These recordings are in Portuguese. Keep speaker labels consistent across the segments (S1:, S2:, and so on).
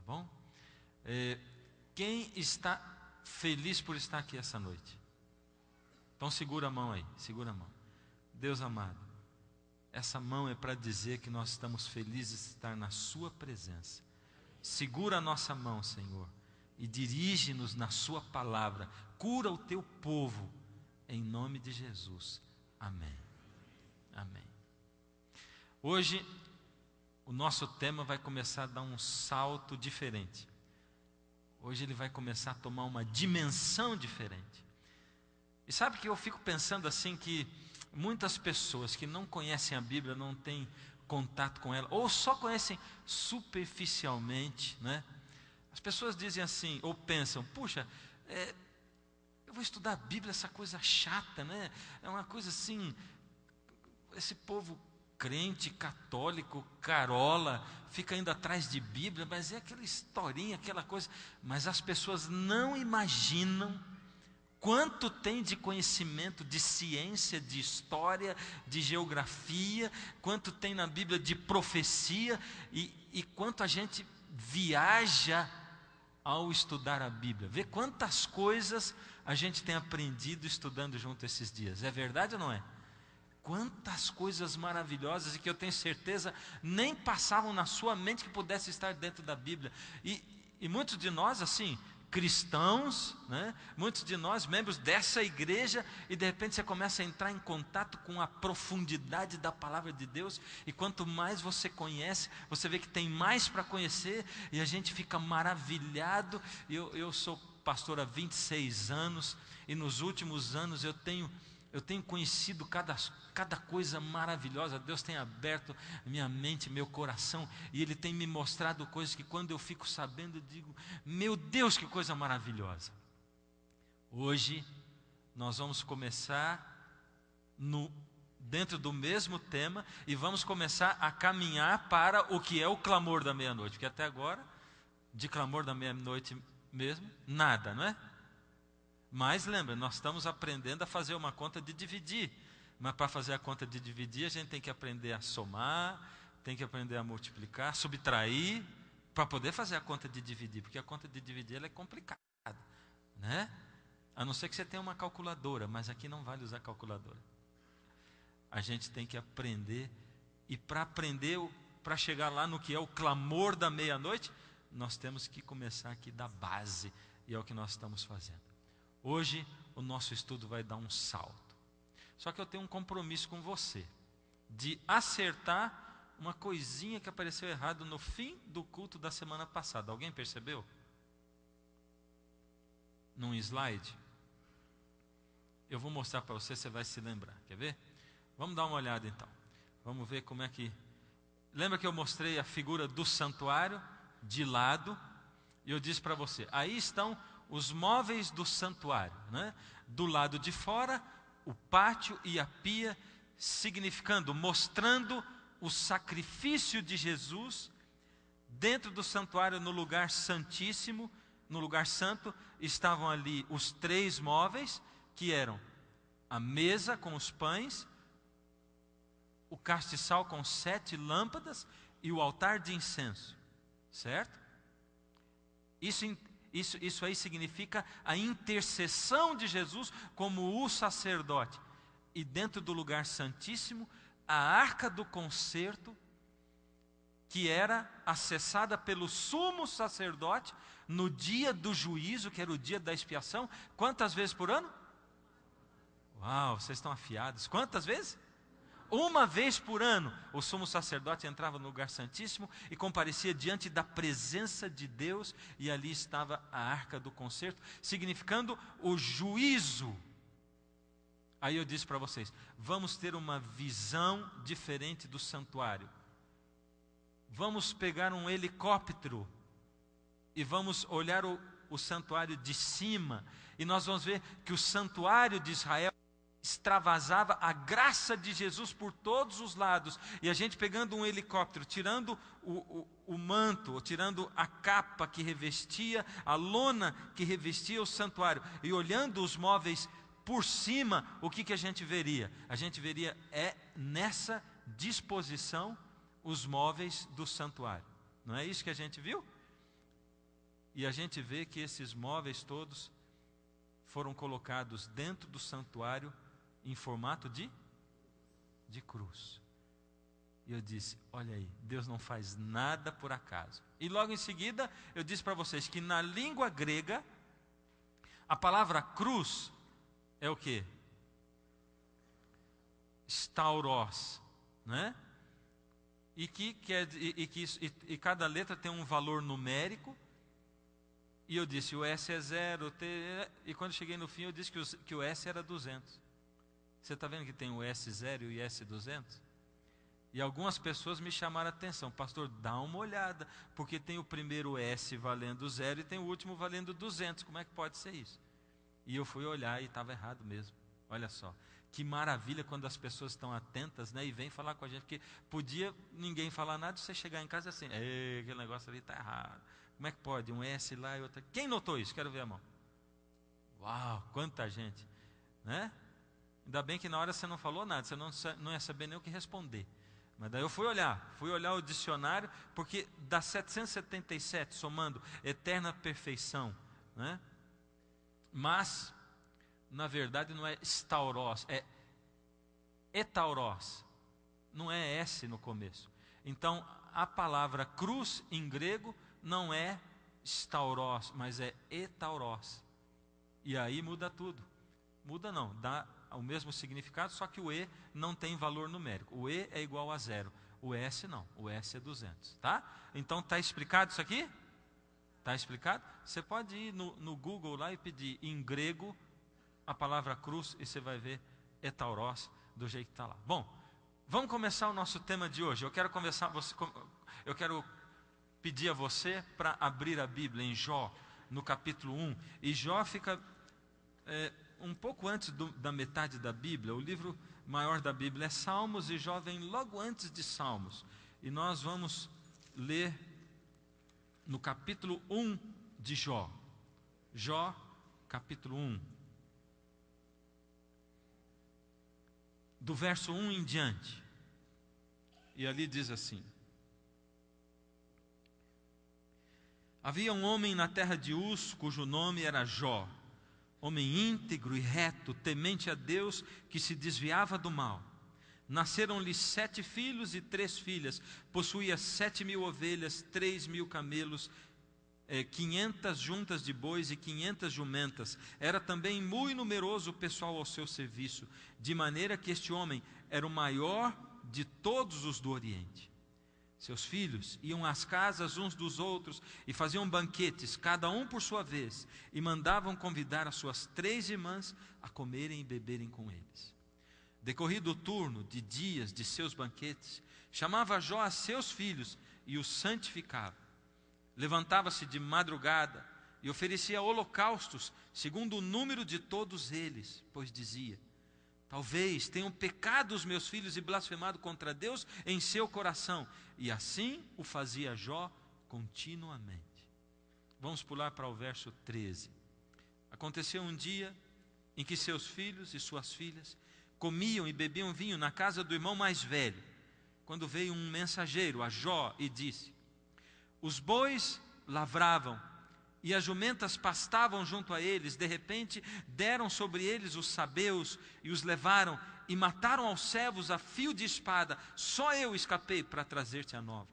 S1: bom? Quem está feliz por estar aqui essa noite? Então segura a mão aí, segura a mão. Deus amado, essa mão é para dizer que nós estamos felizes de estar na sua presença. Segura a nossa mão, Senhor, e dirige-nos na sua palavra. Cura o teu povo, em nome de Jesus. Amém. Amém. Hoje, o nosso tema vai começar a dar um salto diferente. Hoje ele vai começar a tomar uma dimensão diferente. E sabe que eu fico pensando assim que muitas pessoas que não conhecem a Bíblia, não têm contato com ela, ou só conhecem superficialmente, né? As pessoas dizem assim, ou pensam, puxa, eu vou estudar a Bíblia, essa coisa chata, né? É uma coisa assim, esse povo crente, católico, carola, fica indo atrás de Bíblia, mas é aquela historinha, aquela coisa. Mas as pessoas não imaginam quanto tem de conhecimento de ciência, de história, de geografia, quanto tem na Bíblia de profecia, e quanto a gente viaja ao estudar a Bíblia. Vê quantas coisas a gente tem aprendido estudando junto esses dias. É verdade ou não é? Quantas coisas maravilhosas, e que eu tenho certeza nem passavam na sua mente que pudesse estar dentro da Bíblia. E muitos de nós, assim, cristãos, né? Muitos de nós, membros dessa igreja, e de repente você começa a entrar em contato com a profundidade da palavra de Deus, e quanto mais você conhece, você vê que tem mais para conhecer, e a gente fica maravilhado. Eu sou pastor há 26 anos, e nos últimos anos eu tenho conhecido cada coisa maravilhosa. Deus tem aberto minha mente, meu coração, e Ele tem me mostrado coisas que quando eu fico sabendo, eu digo, meu Deus, que coisa maravilhosa. Hoje, nós vamos começar dentro do mesmo tema, e vamos começar a caminhar para o que é o clamor da meia-noite, porque até agora, de clamor da meia-noite mesmo, nada, não é? Mas lembra, nós estamos aprendendo a fazer uma conta de dividir. Mas para fazer a conta de dividir, a gente tem que aprender a somar, tem que aprender a multiplicar, subtrair, para poder fazer a conta de dividir. Porque a conta de dividir ela é complicada, né? A não ser que você tenha uma calculadora, mas aqui não vale usar calculadora. A gente tem que aprender, e para aprender, para chegar lá no que é o clamor da meia-noite, nós temos que começar aqui da base, e é o que nós estamos fazendo. Hoje o nosso estudo vai dar um salto. Só que eu tenho um compromisso com você, de acertar uma coisinha que apareceu errado no fim do culto da semana passada. Alguém percebeu? Num slide. Eu vou mostrar para você, você vai se lembrar. Quer ver? Vamos dar uma olhada então. Vamos ver como é que... Lembra que eu mostrei a figura do santuário de lado? E eu disse para você, aí estão os móveis do santuário, né? Do lado de fora, o pátio e a pia, significando, mostrando o sacrifício de Jesus. Dentro do santuário, no lugar santíssimo, no lugar santo, estavam ali os 3 móveis, que eram a mesa com os pães, o castiçal com 7 lâmpadas e o altar de incenso, certo? Isso aí significa a intercessão de Jesus como o sacerdote. E dentro do lugar santíssimo, a arca do concerto, que era acessada pelo sumo sacerdote no dia do juízo, que era o dia da expiação. Quantas vezes por ano? Uau, vocês estão afiados. Quantas vezes? Uma vez por ano, o sumo sacerdote entrava no lugar santíssimo e comparecia diante da presença de Deus, e ali estava a arca do concerto, significando o juízo. Aí eu disse para vocês, vamos ter uma visão diferente do santuário. Vamos pegar um helicóptero e vamos olhar o santuário de cima, e nós vamos ver que o santuário de Israel extravasava a graça de Jesus por todos os lados, e a gente pegando um helicóptero, tirando o manto, ou tirando a capa que revestia, a lona que revestia o santuário, e olhando os móveis por cima, o que a gente veria? A gente veria nessa disposição os móveis do santuário. Não é isso que a gente viu? E a gente vê que esses móveis todos foram colocados dentro do santuário em formato de cruz. E eu disse, olha aí, Deus não faz nada por acaso. E logo em seguida, eu disse para vocês que na língua grega, a palavra cruz é o quê? Stauros, né? E cada letra tem um valor numérico. E eu disse, o S é 0, e quando cheguei no fim eu disse que o S era 200. Você está vendo que tem o S0 e o S200? E algumas pessoas me chamaram a atenção, pastor, dá uma olhada, porque tem o primeiro S valendo 0 e tem o último valendo 200, como é que pode ser isso? E eu fui olhar e estava errado mesmo, olha só. Que maravilha quando as pessoas estão atentas, né, e vêm falar com a gente, porque podia ninguém falar nada, você chegar em casa assim, aquele negócio ali está errado. Como é que pode? Um S lá e outro. Quem notou isso? Quero ver a mão. Uau, quanta gente, né? Ainda bem que na hora você não falou nada, você não ia saber nem o que responder. Mas daí eu fui olhar o dicionário, porque dá 777, somando eterna perfeição, né? Mas, na verdade, não é stauros, é etauros, não é S no começo. Então, a palavra cruz em grego não é stauros, mas é etauros. E aí muda tudo. Muda não, dá o mesmo significado, só que o E não tem valor numérico. O E é igual a 0. O S não, o S é 200, tá? Então está explicado isso aqui? Está explicado? Você pode ir no Google lá e pedir em grego a palavra cruz e você vai ver etauros do jeito que está lá. Bom, vamos começar o nosso tema de hoje. Eu quero pedir a você para abrir a Bíblia em Jó, no capítulo 1. E Jó fica um pouco antes da metade da Bíblia. O livro maior da Bíblia é Salmos e Jó vem logo antes de Salmos. E nós vamos ler no capítulo 1 de Jó. Jó, capítulo 1. Do verso 1 em diante. E ali diz assim: Havia um homem na terra de Uz, cujo nome era Jó, homem íntegro e reto, temente a Deus, que se desviava do mal. Nasceram-lhe 7 filhos e 3 filhas, possuía 7.000 ovelhas, 3.000 camelos, 500 juntas de bois e 500 jumentas. Era também muito numeroso o pessoal ao seu serviço, de maneira que este homem era o maior de todos os do Oriente. Seus filhos iam às casas uns dos outros e faziam banquetes, cada um por sua vez, e mandavam convidar as suas 3 irmãs a comerem e beberem com eles. Decorrido o turno de dias de seus banquetes, chamava Jó a seus filhos e os santificava. Levantava-se de madrugada e oferecia holocaustos, segundo o número de todos eles, pois dizia: talvez tenham pecado os meus filhos e blasfemado contra Deus em seu coração. E assim o fazia Jó continuamente. Vamos pular para o verso 13. Aconteceu um dia em que seus filhos e suas filhas comiam e bebiam vinho na casa do irmão mais velho, quando veio um mensageiro a Jó e disse: os bois lavravam e as jumentas pastavam junto a eles. De repente deram sobre eles os sabeus e os levaram e mataram aos servos a fio de espada. Só eu escapei para trazer-te a nova.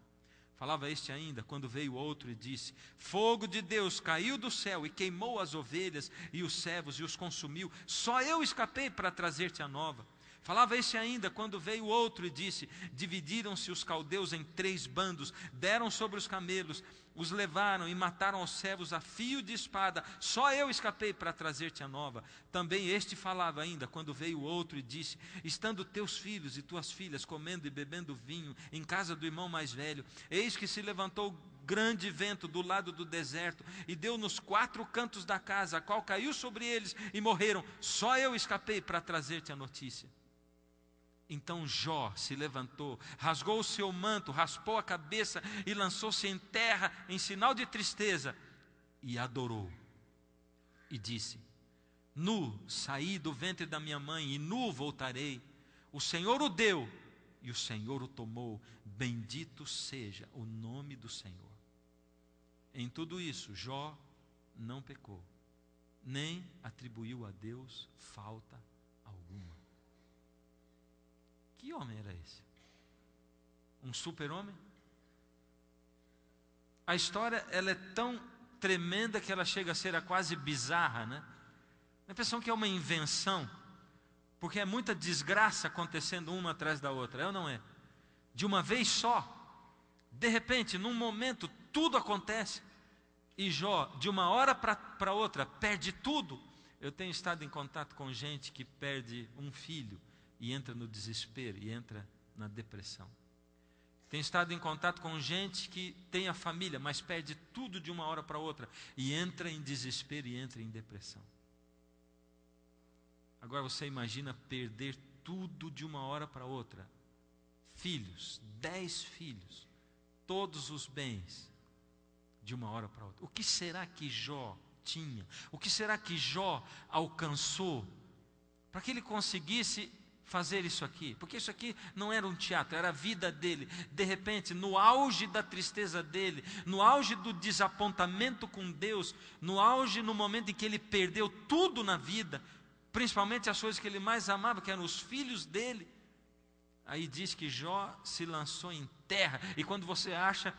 S1: Falava este ainda, quando veio outro e disse: fogo de Deus caiu do céu e queimou as ovelhas e os servos e os consumiu. Só eu escapei para trazer-te a nova. Falava este ainda, quando veio outro e disse: dividiram-se os caldeus em 3 bandos, deram sobre os camelos, os levaram e mataram os servos a fio de espada. Só eu escapei para trazer-te a nova. Também este falava ainda, quando veio outro e disse: estando teus filhos e tuas filhas comendo e bebendo vinho em casa do irmão mais velho, eis que se levantou grande vento do lado do deserto e deu nos 4 cantos da casa, a qual caiu sobre eles e morreram. Só eu escapei para trazer-te a notícia. Então Jó se levantou, rasgou o seu manto, raspou a cabeça e lançou-se em terra em sinal de tristeza e adorou. E disse: nu saí do ventre da minha mãe e nu voltarei. O Senhor o deu e o Senhor o tomou. Bendito seja o nome do Senhor. Em tudo isso, Jó não pecou, nem atribuiu a Deus falta alguma. Que homem era esse? Um super-homem? A história ela é tão tremenda que ela chega a ser quase bizarra, né? A impressão que é uma invenção, porque é muita desgraça acontecendo uma atrás da outra, é ou não é? De uma vez só, de repente, num momento, tudo acontece, e Jó, de uma hora para outra, perde tudo. Eu tenho estado em contato com gente que perde um filho, e entra no desespero, e entra na depressão. Tenho estado em contato com gente que tem a família, mas perde tudo de uma hora para outra, e entra em desespero, e entra em depressão. Agora você imagina perder tudo de uma hora para outra. Filhos, 10 filhos, todos os bens, de uma hora para outra. O que será que Jó tinha? O que será que Jó alcançou para que ele conseguisse fazer isso aqui? Porque isso aqui não era um teatro, era a vida dele. De repente, no auge da tristeza dele, no auge do desapontamento com Deus, no auge, no momento em que ele perdeu tudo na vida, principalmente as coisas que ele mais amava, que eram os filhos dele, aí diz que Jó se lançou em terra. E quando você acha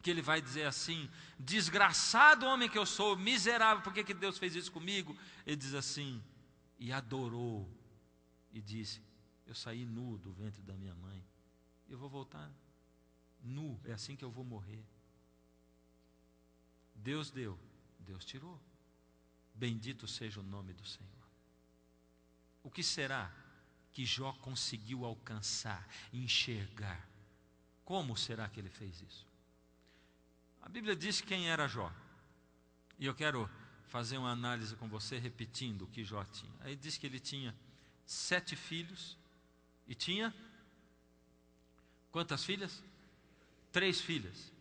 S1: que ele vai dizer assim: desgraçado homem que eu sou, miserável, por que Deus fez isso comigo? Ele diz assim: e adorou, e disse: eu saí nu do ventre da minha mãe, eu vou voltar nu, é assim que eu vou morrer. Deus deu, Deus tirou, bendito seja o nome do Senhor. O que será que Jó conseguiu alcançar, enxergar? Como será que ele fez isso? A Bíblia diz quem era Jó, e eu quero fazer uma análise com você repetindo o que Jó tinha. Aí diz que ele tinha 7 filhos, e tinha quantas filhas? 3 filhas.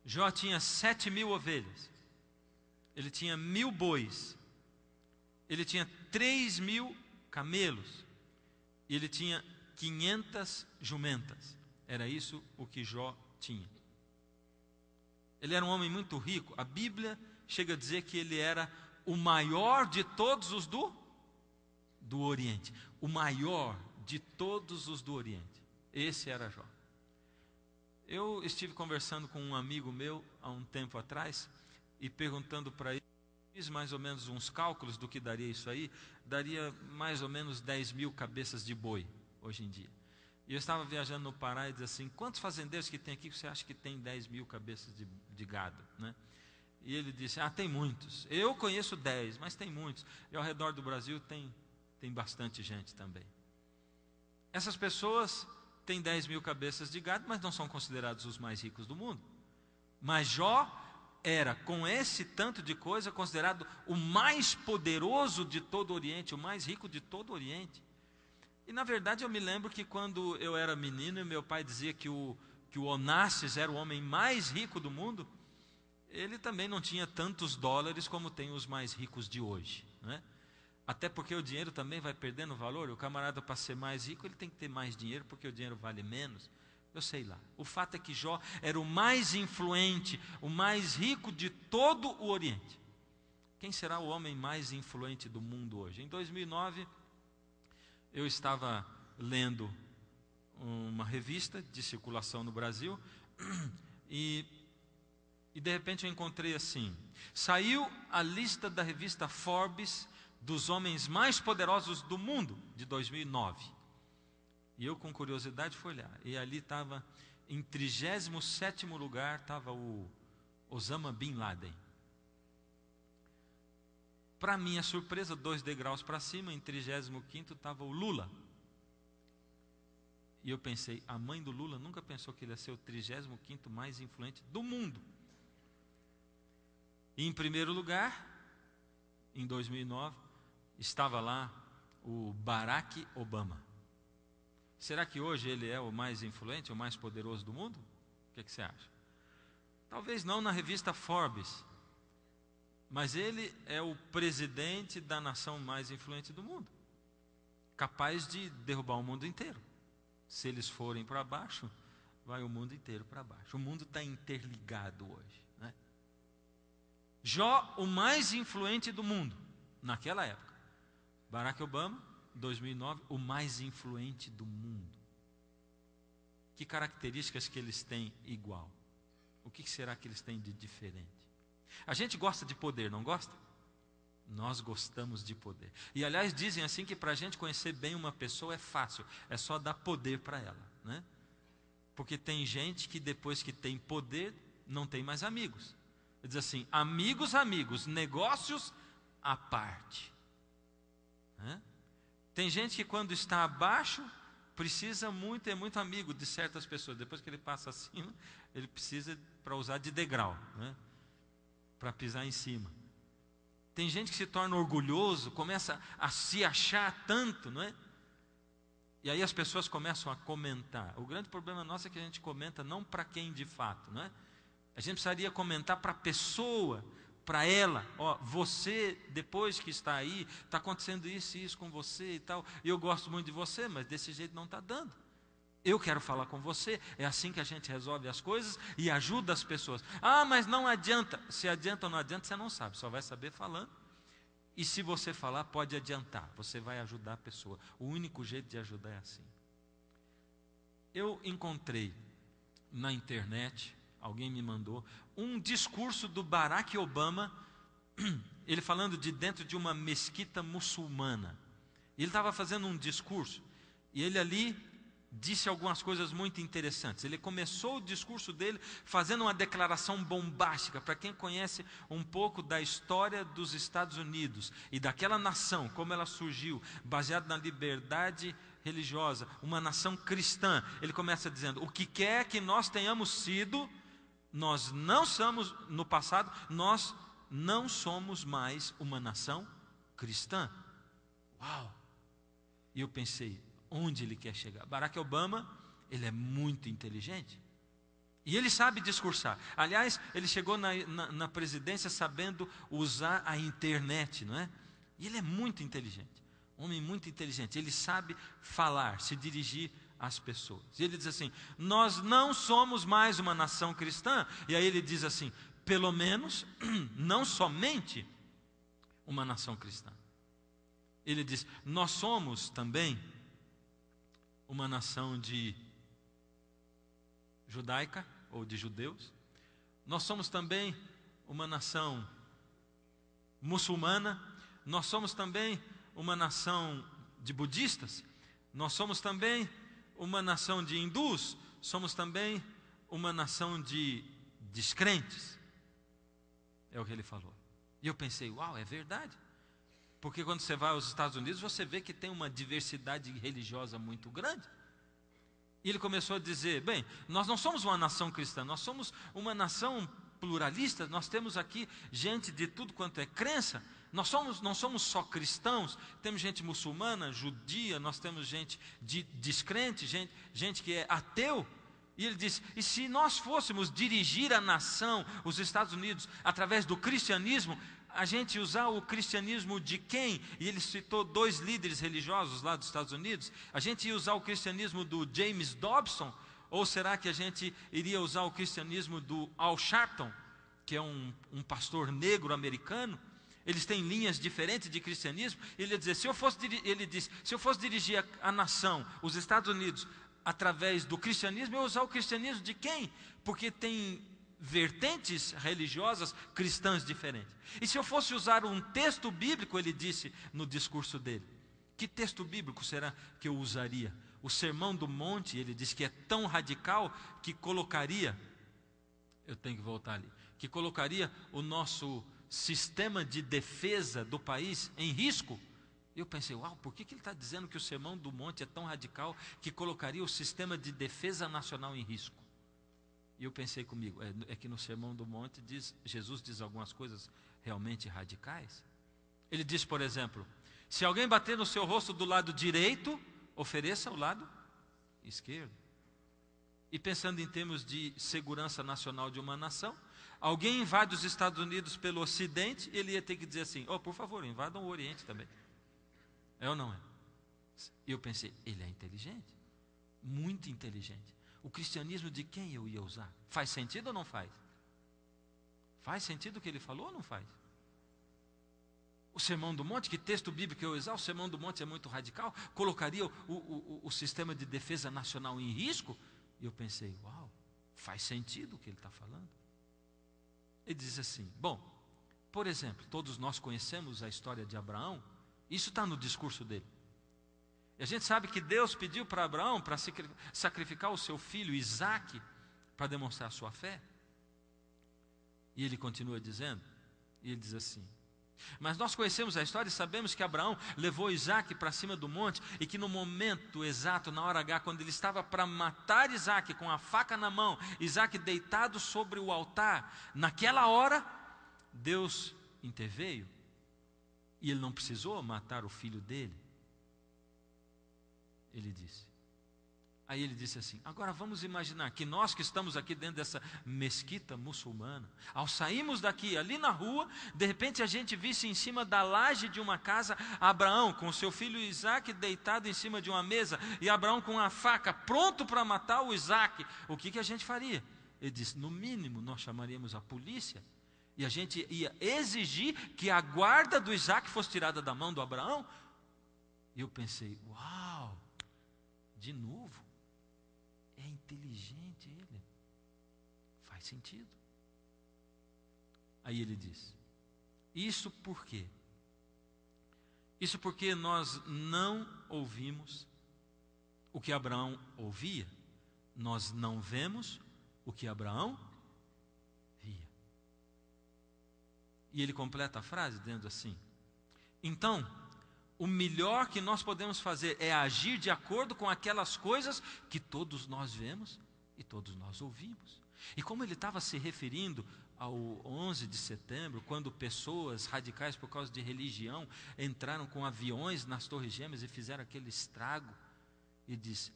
S1: Jó tinha 7.000 ovelhas, ele tinha 1.000 bois, ele tinha 3.000 camelos, e ele tinha 500 jumentas. Era isso o que Jó tinha. Ele era um homem muito rico. A Bíblia chega a dizer que ele era o maior de todos os do Oriente. O maior de todos os do Oriente. Esse era Jó. Eu estive conversando com um amigo meu há um tempo atrás e perguntando para ele, fiz mais ou menos uns cálculos do que daria isso aí. Daria mais ou menos 10.000 cabeças de boi hoje em dia. E eu estava viajando no Pará e disse assim: quantos fazendeiros que tem aqui que você acha que tem 10.000 cabeças de gado, né? E ele disse: tem muitos. Eu conheço 10, mas tem muitos. E ao redor do Brasil tem bastante gente também. Essas pessoas têm 10.000 cabeças de gado, mas não são considerados os mais ricos do mundo. Mas Jó era, com esse tanto de coisa, considerado o mais poderoso de todo o Oriente, o mais rico de todo o Oriente. E na verdade eu me lembro que quando eu era menino e meu pai dizia que o Onassis era o homem mais rico do mundo, ele também não tinha tantos dólares como tem os mais ricos de hoje, né? Até porque o dinheiro também vai perdendo valor. O camarada, para ser mais rico, ele tem que ter mais dinheiro, porque o dinheiro vale menos. Eu sei lá. O fato é que Jó era o mais influente, o mais rico de todo o Oriente. Quem será o homem mais influente do mundo hoje? Em 2009, eu estava lendo uma revista de circulação no Brasil e de repente eu encontrei assim: saiu a lista da revista Forbes dos homens mais poderosos do mundo de 2009. E eu, com curiosidade, fui olhar, e ali estava em 37º lugar, estava o Osama Bin Laden. Para minha surpresa, 2 degraus para cima, em 35º estava o Lula. E eu pensei: a mãe do Lula nunca pensou que ele ia ser o 35º mais influente do mundo. E em primeiro lugar, em 2009, estava lá o Barack Obama. Será que hoje ele é o mais influente, o mais poderoso do mundo? O que você acha? Talvez não na revista Forbes, mas ele é o presidente da nação mais influente do mundo, capaz de derrubar o mundo inteiro. Se eles forem para baixo, vai o mundo inteiro para baixo. O mundo está interligado hoje, né? Jó, o mais influente do mundo, naquela época. Barack Obama, 2009, o mais influente do mundo. Que características que eles têm igual? O que será que eles têm de diferente? A gente gosta de poder, não gosta? Nós gostamos de poder. E aliás dizem assim que para a gente conhecer bem uma pessoa é fácil, é só dar poder para ela, né? Porque tem gente que depois que tem poder não tem mais amigos. Diz assim, amigos, amigos, negócios à parte, né? Tem gente que quando está abaixo precisa muito, é muito amigo de certas pessoas. Depois que ele passa acima, ele precisa para usar de degrau, né? Para pisar em cima. Tem gente que se torna orgulhoso, começa a se achar tanto, não é? E aí as pessoas começam a comentar. O grande problema nosso é que a gente comenta não para quem de fato, não é? A gente precisaria comentar para a pessoa, para ela, ó, você, depois que está aí, está acontecendo isso e isso com você e tal, e eu gosto muito de você, mas desse jeito não está dando. Eu quero falar com você, é assim que a gente resolve as coisas e ajuda as pessoas. Ah, mas não adianta. Se adianta ou não adianta, você não sabe, só vai saber falando. E se você falar, pode adiantar, você vai ajudar a pessoa. O único jeito de ajudar é assim. Eu encontrei na internet, alguém me mandou, um discurso do Barack Obama, ele falando de dentro de uma mesquita muçulmana. Ele estava fazendo um discurso, e ele ali disse algumas coisas muito interessantes. Ele começou o discurso dele fazendo uma declaração bombástica. Para quem conhece um pouco da história dos Estados Unidos e daquela nação, como ela surgiu, baseada na liberdade religiosa, uma nação cristã, ele começa dizendo, o que quer que nós tenhamos sido, nós não somos, no passado, nós não somos mais uma nação cristã. Uau! E eu pensei, onde ele quer chegar? Barack Obama, ele é muito inteligente. E ele sabe discursar. Aliás, ele chegou na presidência sabendo usar a internet, não é? E ele é muito inteligente. Homem muito inteligente. Ele sabe falar, se dirigir às pessoas. E ele diz assim, nós não somos mais uma nação cristã. E aí ele diz assim, pelo menos, não somente uma nação cristã. Ele diz, nós somos também uma nação de judaica ou de judeus. Nós somos também uma nação muçulmana. Nós somos também uma nação de budistas. Nós somos também uma nação de hindus. Somos também uma nação de descrentes. É o que ele falou. E eu pensei, uau, é verdade. Porque quando você vai aos Estados Unidos, você vê que tem uma diversidade religiosa muito grande. E ele começou a dizer, bem, nós não somos uma nação cristã, nós somos uma nação pluralista, nós temos aqui gente de tudo quanto é crença, não somos só cristãos, temos gente muçulmana, judia, nós temos gente descrente, gente que é ateu. E ele disse, e se nós fôssemos dirigir a nação, os Estados Unidos, através do cristianismo, a gente usar o cristianismo de quem? E ele citou 2 líderes religiosos lá dos Estados Unidos. A gente ia usar o cristianismo do James Dobson? Ou será que a gente iria usar o cristianismo do Al Sharpton, que é um pastor negro americano? Eles têm linhas diferentes de cristianismo. Ele ia dizer, ele disse, se eu fosse dirigir a nação, os Estados Unidos, através do cristianismo, eu ia usar o cristianismo de quem? Porque tem vertentes religiosas cristãs diferentes. E se eu fosse usar um texto bíblico, ele disse no discurso dele, que texto bíblico será que eu usaria? O Sermão do Monte, ele disse que é tão radical que colocaria, eu tenho que voltar ali, que colocaria o nosso sistema de defesa do país em risco. Eu pensei, uau, por que ele está dizendo que o Sermão do Monte é tão radical que colocaria o sistema de defesa nacional em risco? E eu pensei comigo, é que no Sermão do Monte Jesus diz algumas coisas realmente radicais. Ele diz, por exemplo, se alguém bater no seu rosto do lado direito, ofereça o lado esquerdo. E pensando em termos de segurança nacional de uma nação, alguém invade os Estados Unidos pelo Ocidente, ele ia ter que dizer assim, por favor, invadam o Oriente também. É ou não é? E eu pensei, ele é inteligente, muito inteligente. O cristianismo de quem eu ia usar? Faz sentido ou não faz? Faz sentido o que ele falou ou não faz? O Sermão do Monte, que texto bíblico eu usar? O Sermão do Monte é muito radical, colocaria o sistema de defesa nacional em risco? E eu pensei, uau, faz sentido o que ele está falando. Ele diz assim, bom, por exemplo, todos nós conhecemos a história de Abraão, isso está no discurso dele. E a gente sabe que Deus pediu para Abraão para sacrificar o seu filho Isaque, para demonstrar a sua fé. E ele continua dizendo, e ele diz assim, mas nós conhecemos a história e sabemos que Abraão levou Isaque para cima do monte e que no momento exato, na hora H, quando ele estava para matar Isaque com a faca na mão, Isaque deitado sobre o altar, naquela hora, Deus interveio e ele não precisou matar o filho dele. Ele disse. Aí ele disse assim, agora vamos imaginar que nós que estamos aqui dentro dessa mesquita muçulmana, ao sairmos daqui, ali na rua, de repente a gente visse em cima da laje de uma casa, Abraão com seu filho Isaque deitado em cima de uma mesa, e Abraão com a faca pronto para matar o Isaque, o que a gente faria? Ele disse, no mínimo nós chamaríamos a polícia, e a gente ia exigir que a guarda do Isaque fosse tirada da mão do Abraão. E eu pensei, uau, de novo. É inteligente ele. Faz sentido. Aí ele diz, isso por quê? Isso porque nós não ouvimos o que Abraão ouvia. Nós não vemos o que Abraão via. E ele completa a frase dizendo assim, então, o melhor que nós podemos fazer é agir de acordo com aquelas coisas que todos nós vemos e todos nós ouvimos. E como ele estava se referindo ao 11 de setembro, quando pessoas radicais por causa de religião entraram com aviões nas Torres Gêmeas e fizeram aquele estrago, ele diz,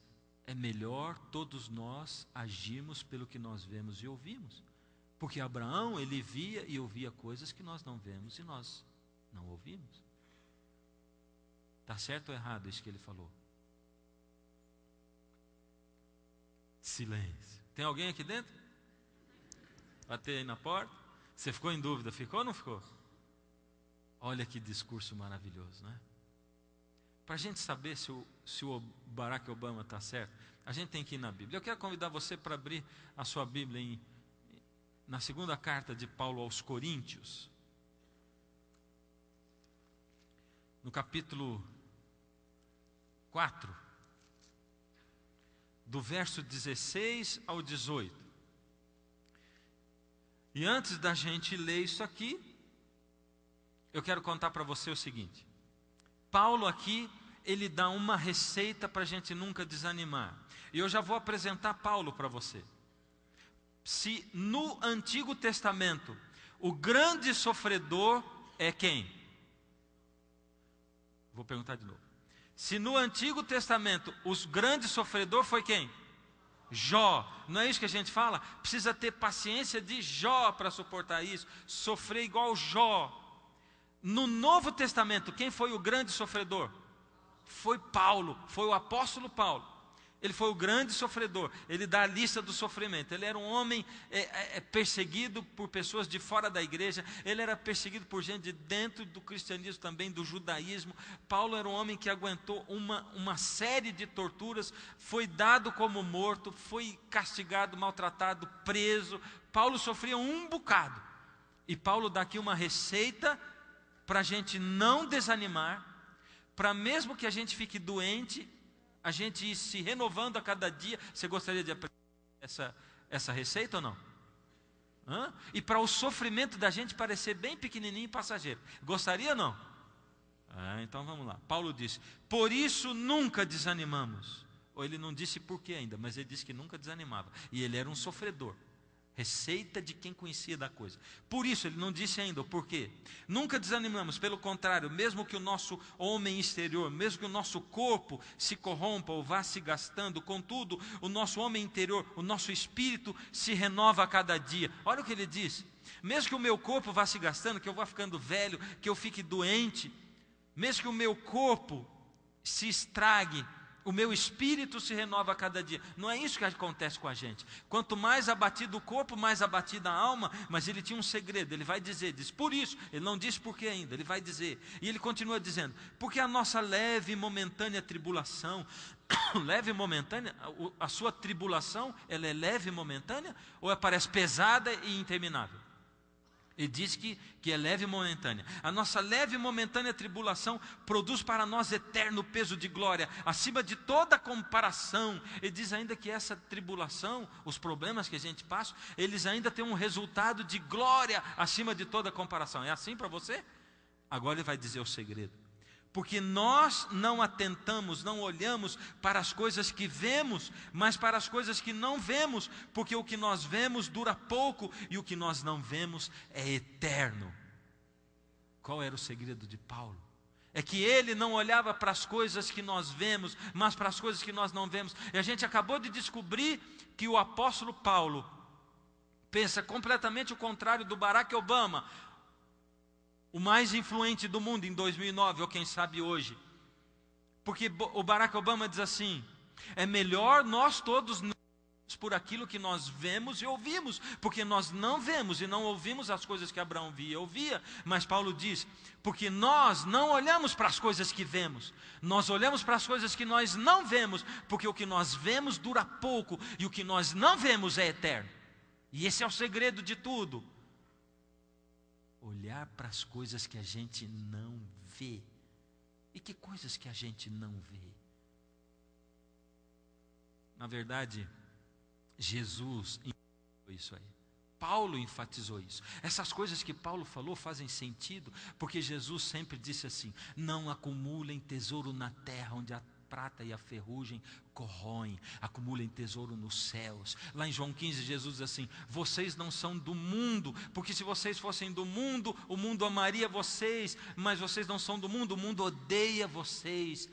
S1: é melhor todos nós agirmos pelo que nós vemos e ouvimos. Porque Abraão, ele via e ouvia coisas que nós não vemos e nós não ouvimos. Está certo ou errado isso que ele falou? Silêncio. Tem alguém aqui dentro? Bater aí na porta? Você ficou em dúvida, ficou ou não ficou? Olha que discurso maravilhoso, né? Para a gente saber se o Barack Obama está certo, a gente tem que ir na Bíblia. Eu quero convidar você para abrir a sua Bíblia na segunda carta de Paulo aos Coríntios. No capítulo 4, do verso 16 ao 18. E antes da gente ler isso aqui, eu quero contar para você o seguinte. Paulo aqui, ele dá uma receita para a gente nunca desanimar. E eu já vou apresentar Paulo para você. Se no Antigo Testamento, o grande sofredor é quem? Vou perguntar de novo. Se no Antigo Testamento o grande sofredor foi quem? Jó. Não é isso que a gente fala? Precisa ter paciência de Jó para suportar isso. Sofrer igual Jó. No Novo Testamento, quem foi o grande sofredor? Foi Paulo, foi o apóstolo Paulo. Ele foi o grande sofredor. Ele dá a lista do sofrimento. Ele era um homem perseguido por pessoas de fora da igreja. Ele era perseguido por gente de dentro do cristianismo também, do judaísmo. Paulo era um homem que aguentou uma série de torturas. Foi dado como morto, foi castigado, maltratado, preso. Paulo sofria um bocado. E Paulo dá aqui uma receita para a gente não desanimar, para mesmo que a gente fique doente, a gente ir se renovando a cada dia. Você gostaria de aprender essa receita ou não? E para o sofrimento da gente parecer bem pequenininho e passageiro. Gostaria ou não? Então vamos lá. Paulo disse, por isso nunca desanimamos. Ou ele não disse por quê ainda, mas ele disse que nunca desanimava. E ele era um sofredor. Receita de quem conhecia da coisa. Por isso, ele não disse ainda o porquê. Nunca desanimamos, pelo contrário, mesmo que o nosso homem exterior, mesmo que o nosso corpo se corrompa ou vá se gastando, contudo, o nosso homem interior, o nosso espírito se renova a cada dia. Olha o que ele diz. Mesmo que o meu corpo vá se gastando, que eu vá ficando velho, que eu fique doente, mesmo que o meu corpo se estrague, O meu espírito se renova a cada dia. Não é isso que acontece com a gente. Quanto mais abatido o corpo, mais abatida a alma. Mas ele tinha um segredo, ele vai dizer, diz por isso. Ele não diz por que ainda, ele vai dizer. E ele continua dizendo, porque a nossa leve e momentânea tribulação, leve e momentânea, a sua tribulação, ela é leve e momentânea? Ou parece pesada e interminável? Ele diz que é leve e momentânea. A nossa leve e momentânea tribulação produz para nós eterno peso de glória, acima de toda comparação. Ele diz ainda que essa tribulação, os problemas que a gente passa, eles ainda têm um resultado de glória acima de toda comparação. É assim para você? Agora ele vai dizer o segredo. Porque nós não atentamos, não olhamos para as coisas que vemos, mas para as coisas que não vemos, porque o que nós vemos dura pouco e o que nós não vemos é eterno. Qual era o segredo de Paulo? É que ele não olhava para as coisas que nós vemos, mas para as coisas que nós não vemos. E a gente acabou de descobrir que o apóstolo Paulo pensa completamente o contrário do Barack Obama, o mais influente do mundo em 2009, ou quem sabe hoje. Porque o Barack Obama diz assim, é melhor nós todos não por aquilo que nós vemos e ouvimos, porque nós não vemos e não ouvimos as coisas que Abraão via e ouvia, mas Paulo diz, porque nós não olhamos para as coisas que vemos, nós olhamos para as coisas que nós não vemos, porque o que nós vemos dura pouco e o que nós não vemos é eterno. E esse é o segredo de tudo. Olhar para as coisas que a gente não vê. E que coisas que a gente não vê? Na verdade, Jesus enfatizou isso aí. Paulo enfatizou isso. Essas coisas que Paulo falou fazem sentido, porque Jesus sempre disse assim, não acumulem tesouro na terra, onde a prata e a ferrugem corroem, acumulem tesouro nos céus. Lá em João 15, Jesus diz assim, vocês não são do mundo, porque se vocês fossem do mundo, o mundo amaria vocês, mas vocês não são do mundo, o mundo odeia vocês.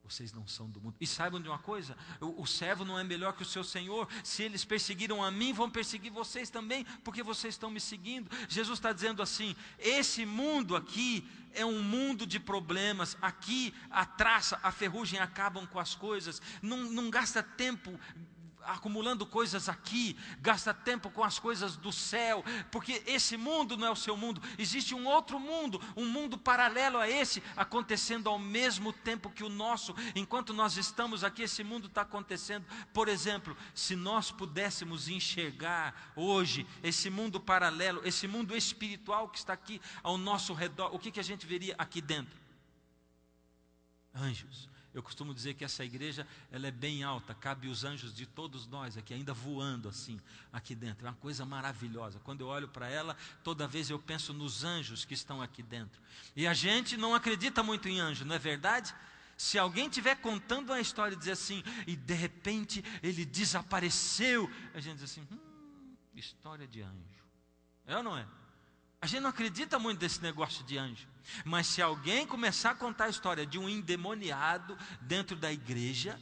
S1: Vocês não são do mundo. E saibam de uma coisa, o servo não é melhor que o seu senhor. Se eles perseguiram a mim, vão perseguir vocês também, porque vocês estão me seguindo. Jesus está dizendo assim, esse mundo aqui é um mundo de problemas. Aqui a traça, a ferrugem acabam com as coisas. Não gasta tempo acumulando coisas aqui, gasta tempo com as coisas do céu, porque esse mundo não é o seu mundo, existe um outro mundo, um mundo paralelo a esse, acontecendo ao mesmo tempo que o nosso. Enquanto nós estamos aqui, esse mundo está acontecendo. Por exemplo, se nós pudéssemos enxergar hoje esse mundo paralelo, esse mundo espiritual que está aqui ao nosso redor, o que a gente veria aqui dentro? Anjos. Eu costumo dizer que essa igreja, ela é bem alta, cabe os anjos de todos nós aqui, ainda voando assim, aqui dentro. É uma coisa maravilhosa. Quando eu olho para ela, toda vez eu penso nos anjos que estão aqui dentro. E a gente não acredita muito em anjo, não é verdade? Se alguém estiver contando uma história e dizer assim, e de repente ele desapareceu, a gente diz assim, história de anjo. É ou não é? A gente não acredita muito nesse negócio de anjo. Mas se alguém começar a contar a história de um endemoniado dentro da igreja,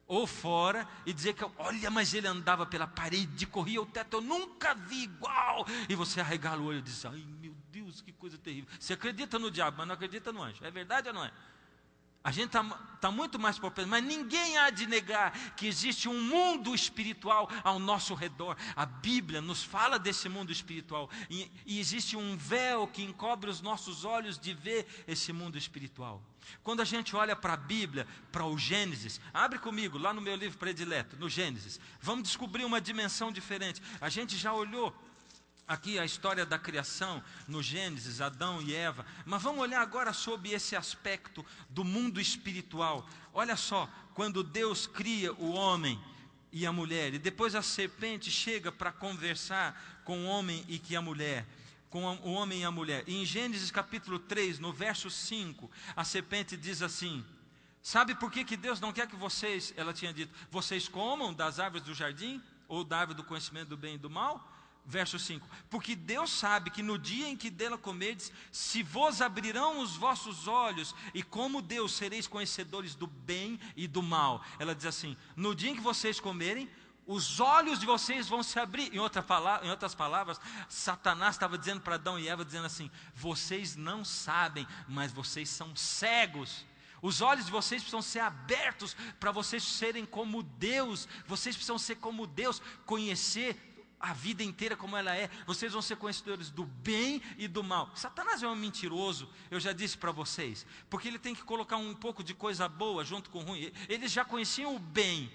S1: ou fora, e dizer que, olha, mas ele andava pela parede, corria o teto, eu nunca vi igual. E você arregala o olho e diz, ai meu Deus, que coisa terrível. Você acredita no diabo, mas não acredita no anjo. É verdade ou não é? A gente está muito mais propenso, mas ninguém há de negar que existe um mundo espiritual ao nosso redor. A Bíblia nos fala desse mundo espiritual. E existe um véu que encobre os nossos olhos de ver esse mundo espiritual. Quando a gente olha para a Bíblia, para o Gênesis, abre comigo lá no meu livro predileto, no Gênesis. Vamos descobrir uma dimensão diferente. A gente já olhou aqui a história da criação no Gênesis, Adão e Eva, mas vamos olhar agora sobre esse aspecto do mundo espiritual. Olha só, quando Deus cria o homem e a mulher, e depois a serpente chega para conversar com o homem e que a mulher, com o homem e a mulher. E em Gênesis capítulo 3, no verso 5, a serpente diz assim, sabe por que Deus não quer que vocês, ela tinha dito, vocês comam das árvores do jardim, ou da árvore do conhecimento do bem e do mal? Verso 5, porque Deus sabe que no dia em que dela comerdes, se vos abrirão os vossos olhos, e como Deus sereis conhecedores do bem e do mal. Ela diz assim, no dia em que vocês comerem, os olhos de vocês vão se abrir. Em outras palavras, Satanás estava dizendo para Adão e Eva, dizendo assim, vocês não sabem, mas vocês são cegos. Os olhos de vocês precisam ser abertos para vocês serem como Deus. Vocês precisam ser como Deus, conhecer a vida inteira como ela é. Vocês vão ser conhecedores do bem e do mal. Satanás é um mentiroso, eu já disse para vocês, porque ele tem que colocar um pouco de coisa boa junto com o ruim. Eles já conheciam o bem,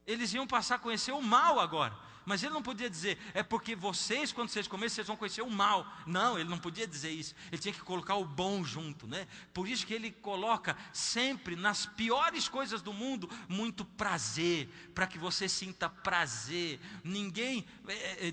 S1: eles iam passar a conhecer o mal agora. Mas ele não podia dizer, é porque vocês, quando vocês comerem, vocês vão conhecer o mal. Não, ele não podia dizer isso. Ele tinha que colocar o bom junto, né? Por isso que ele coloca sempre, nas piores coisas do mundo, muito prazer, para que você sinta prazer. Ninguém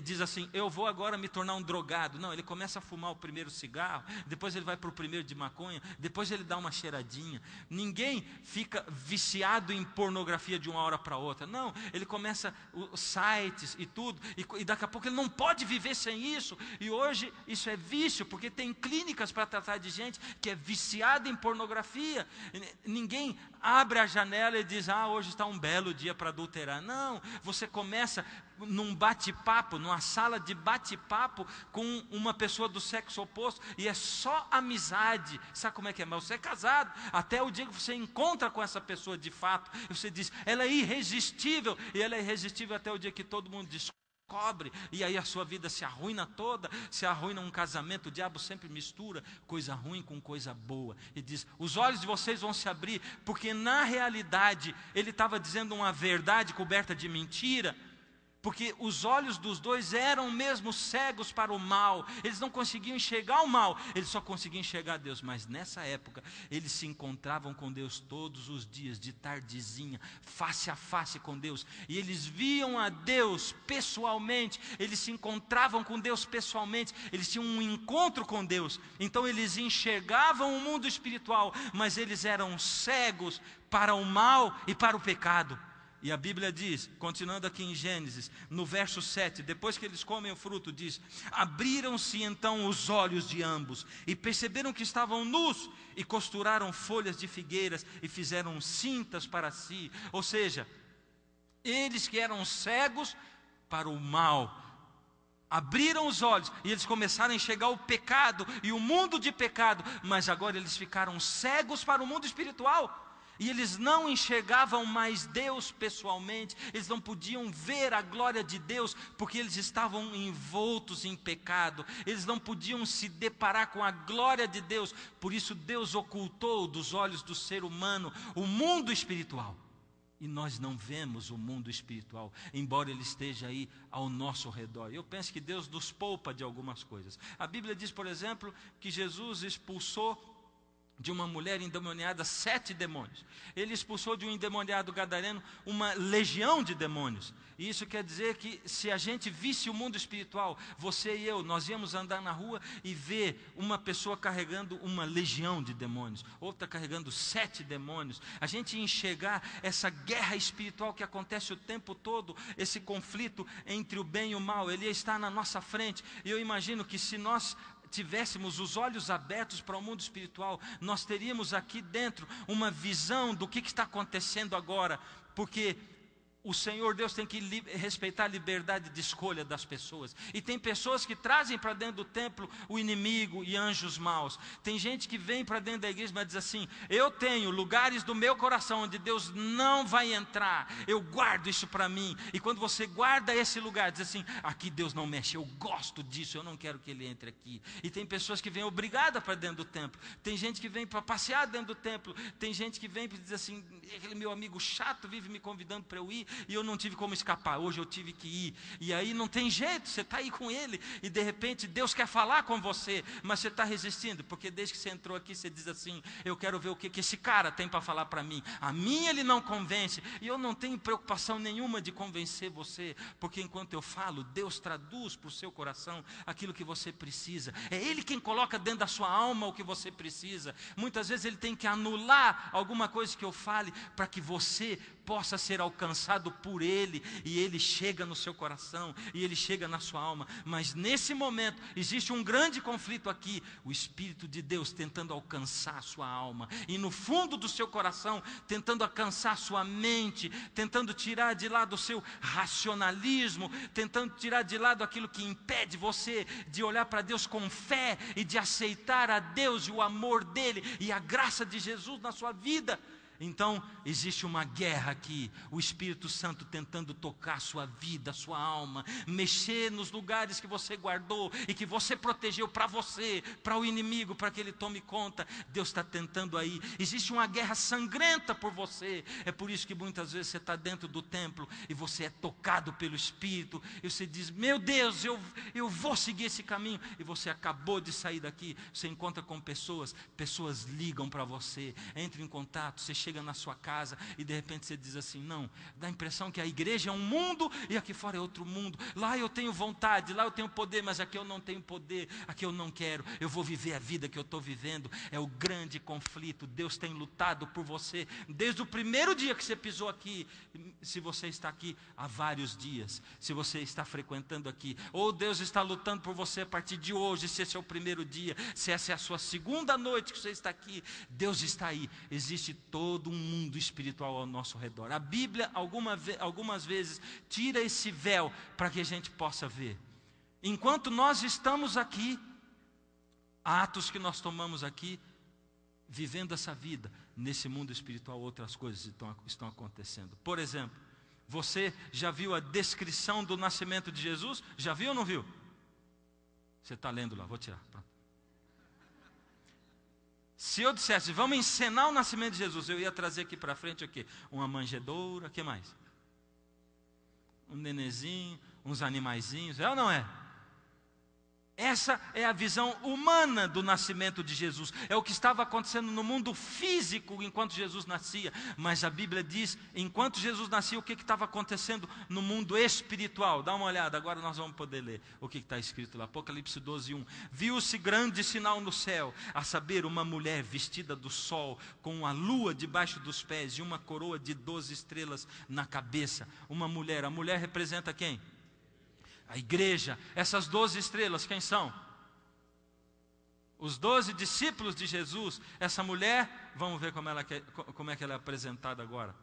S1: diz assim, eu vou agora me tornar um drogado. Não, ele começa a fumar o primeiro cigarro, depois ele vai para o primeiro de maconha, depois ele dá uma cheiradinha. Ninguém fica viciado em pornografia de uma hora para outra. Não, ele começa os sites e tudo, e daqui a pouco ele não pode viver sem isso. E hoje isso é vício, porque tem clínicas para tratar de gente que é viciada em pornografia. Ninguém abre a janela e diz, hoje está um belo dia para adulterar. Não, você começa num bate-papo, numa sala de bate-papo com uma pessoa do sexo oposto, e é só amizade. Sabe como é que é? Mas você é casado, até o dia que você encontra com essa pessoa de fato, e você diz, ela é irresistível, e ela é irresistível até o dia que todo mundo descobre, e aí a sua vida se arruina toda, se arruina um casamento. O diabo sempre mistura coisa ruim com coisa boa, e diz, os olhos de vocês vão se abrir, porque na realidade, ele estava dizendo uma verdade coberta de mentira, porque os olhos dos dois eram mesmo cegos para o mal, eles não conseguiam enxergar o mal, eles só conseguiam enxergar Deus. Mas nessa época, eles se encontravam com Deus todos os dias, de tardezinha, face a face com Deus, e eles viam a Deus pessoalmente, eles se encontravam com Deus pessoalmente, eles tinham um encontro com Deus. Então eles enxergavam o mundo espiritual, mas eles eram cegos para o mal e para o pecado. E a Bíblia diz, continuando aqui em Gênesis, no verso 7, depois que eles comem o fruto, diz, abriram-se então os olhos de ambos, e perceberam que estavam nus, e costuraram folhas de figueiras, e fizeram cintas para si. Ou seja, eles que eram cegos para o mal, abriram os olhos, e eles começaram a enxergar o pecado, e o mundo de pecado, mas agora eles ficaram cegos para o mundo espiritual. E eles não enxergavam mais Deus pessoalmente, eles não podiam ver a glória de Deus, porque eles estavam envoltos em pecado, eles não podiam se deparar com a glória de Deus. Por isso Deus ocultou dos olhos do ser humano o mundo espiritual, e nós não vemos o mundo espiritual, embora ele esteja aí ao nosso redor. Eu penso que Deus nos poupa de algumas coisas. A Bíblia diz, por exemplo, que Jesus expulsou de uma mulher endemoniada 7 demônios. Ele expulsou de um endemoniado gadareno uma legião de demônios. E isso quer dizer que se a gente visse o mundo espiritual, você e eu, nós íamos andar na rua e ver uma pessoa carregando uma legião de demônios, outra carregando 7 demônios. A gente ia enxergar essa guerra espiritual que acontece o tempo todo, esse conflito entre o bem e o mal, ele ia estar na nossa frente. E eu imagino que se nós tivéssemos os olhos abertos para o mundo espiritual, nós teríamos aqui dentro uma visão do que está acontecendo agora, porque o Senhor Deus tem que respeitar a liberdade de escolha das pessoas. E tem pessoas que trazem para dentro do templo o inimigo e anjos maus. Tem gente que vem para dentro da igreja, mas diz assim, eu tenho lugares do meu coração onde Deus não vai entrar, eu guardo isso para mim. E quando você guarda esse lugar, diz assim, aqui Deus não mexe, eu gosto disso, eu não quero que ele entre aqui. E tem pessoas que vêm obrigada para dentro do templo. Tem gente que vem para passear dentro do templo. Tem gente que vem para dizer assim, aquele meu amigo chato vive me convidando para eu ir, e eu não tive como escapar, hoje eu tive que ir. E aí não tem jeito, você está aí com ele, e de repente Deus quer falar com você, mas você está resistindo, porque desde que você entrou aqui, você diz assim, eu quero ver o que esse cara tem para falar para mim. A mim ele não convence, e eu não tenho preocupação nenhuma de convencer você, porque enquanto eu falo, Deus traduz para o seu coração aquilo que você precisa. É Ele quem coloca dentro da sua alma o que você precisa. Muitas vezes Ele tem que anular alguma coisa que eu fale, para que você possa ser alcançado por Ele, e Ele chega no seu coração, e Ele chega na sua alma. Mas nesse momento, existe um grande conflito aqui, o Espírito de Deus tentando alcançar a sua alma, e no fundo do seu coração, tentando alcançar a sua mente, tentando tirar de lado o seu racionalismo, tentando tirar de lado aquilo que impede você de olhar para Deus com fé, e de aceitar a Deus e o amor dEle, e a graça de Jesus na sua vida. Então, existe uma guerra aqui, o Espírito Santo tentando tocar a sua vida, a sua alma, mexer nos lugares que você guardou e que você protegeu para você, para o inimigo, para que ele tome conta. Deus está tentando aí, existe uma guerra sangrenta por você. É por isso que muitas vezes você está dentro do templo e você é tocado pelo Espírito, e você diz, meu Deus, eu vou seguir esse caminho, e você acabou de sair daqui, você encontra com pessoas ligam para você, entra em contato, você chega na sua casa e de repente você diz assim, não, dá a impressão que a igreja é um mundo e aqui fora é outro mundo. Lá eu tenho vontade, lá eu tenho poder, mas aqui eu não tenho poder, aqui eu não quero, eu vou viver a vida que eu estou vivendo. É o grande conflito. Deus tem lutado por você desde o primeiro dia que você pisou aqui. Se você está aqui há vários dias, se você está frequentando aqui, ou Deus está lutando por você a partir de hoje, se esse é o primeiro dia, se essa é a sua segunda noite que você está aqui, Deus está aí. Existe todo um mundo espiritual ao nosso redor. A Bíblia algumas vezes tira esse véu para que a gente possa ver. Enquanto nós estamos aqui, atos que nós tomamos aqui, vivendo essa vida, nesse mundo espiritual outras coisas estão acontecendo. Por exemplo, você já viu a descrição do nascimento de Jesus? Já viu ou não viu? Você está lendo lá, vou tirar, pronto. Se eu dissesse, vamos encenar o nascimento de Jesus, eu ia trazer aqui para frente o quê? Uma manjedoura, o que mais? Um nenezinho, uns animaizinhos, é ou não é? Essa é a visão humana do nascimento de Jesus. É o que estava acontecendo no mundo físico enquanto Jesus nascia. Mas a Bíblia diz, enquanto Jesus nascia, o que estava acontecendo no mundo espiritual. Dá uma olhada, agora nós vamos poder ler o que está escrito lá. Apocalipse 12:1. Viu-se grande sinal no céu, a saber, uma mulher vestida do sol, com a lua debaixo dos pés e uma coroa de 12 estrelas na cabeça. Uma mulher, a mulher representa quem? A igreja. Essas 12 estrelas, quem são? Os 12 discípulos de Jesus. Essa mulher, vamos ver como é que ela é apresentada agora.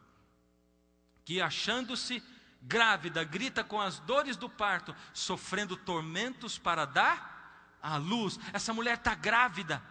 S1: Que achando-se grávida, grita com as dores do parto, sofrendo tormentos para dar à luz. Essa mulher está grávida.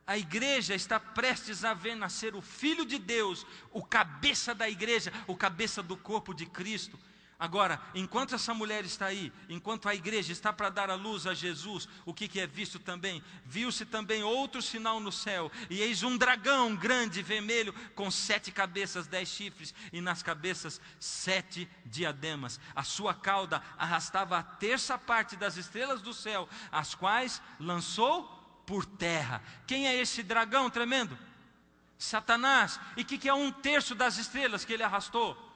S1: A igreja está prestes a ver nascer o Filho de Deus, o cabeça da igreja, o cabeça do corpo de Cristo. Agora, enquanto essa mulher está aí, enquanto a igreja está para dar a luz a Jesus, o que é visto também? Viu-se também outro sinal no céu, e eis um dragão grande, vermelho, com 7 cabeças, 10 chifres, e nas cabeças 7 diademas. A sua cauda arrastava a terça parte das estrelas do céu, as quais lançou por terra. Quem é esse dragão tremendo? Satanás. E o que é 1/3 das estrelas que ele arrastou?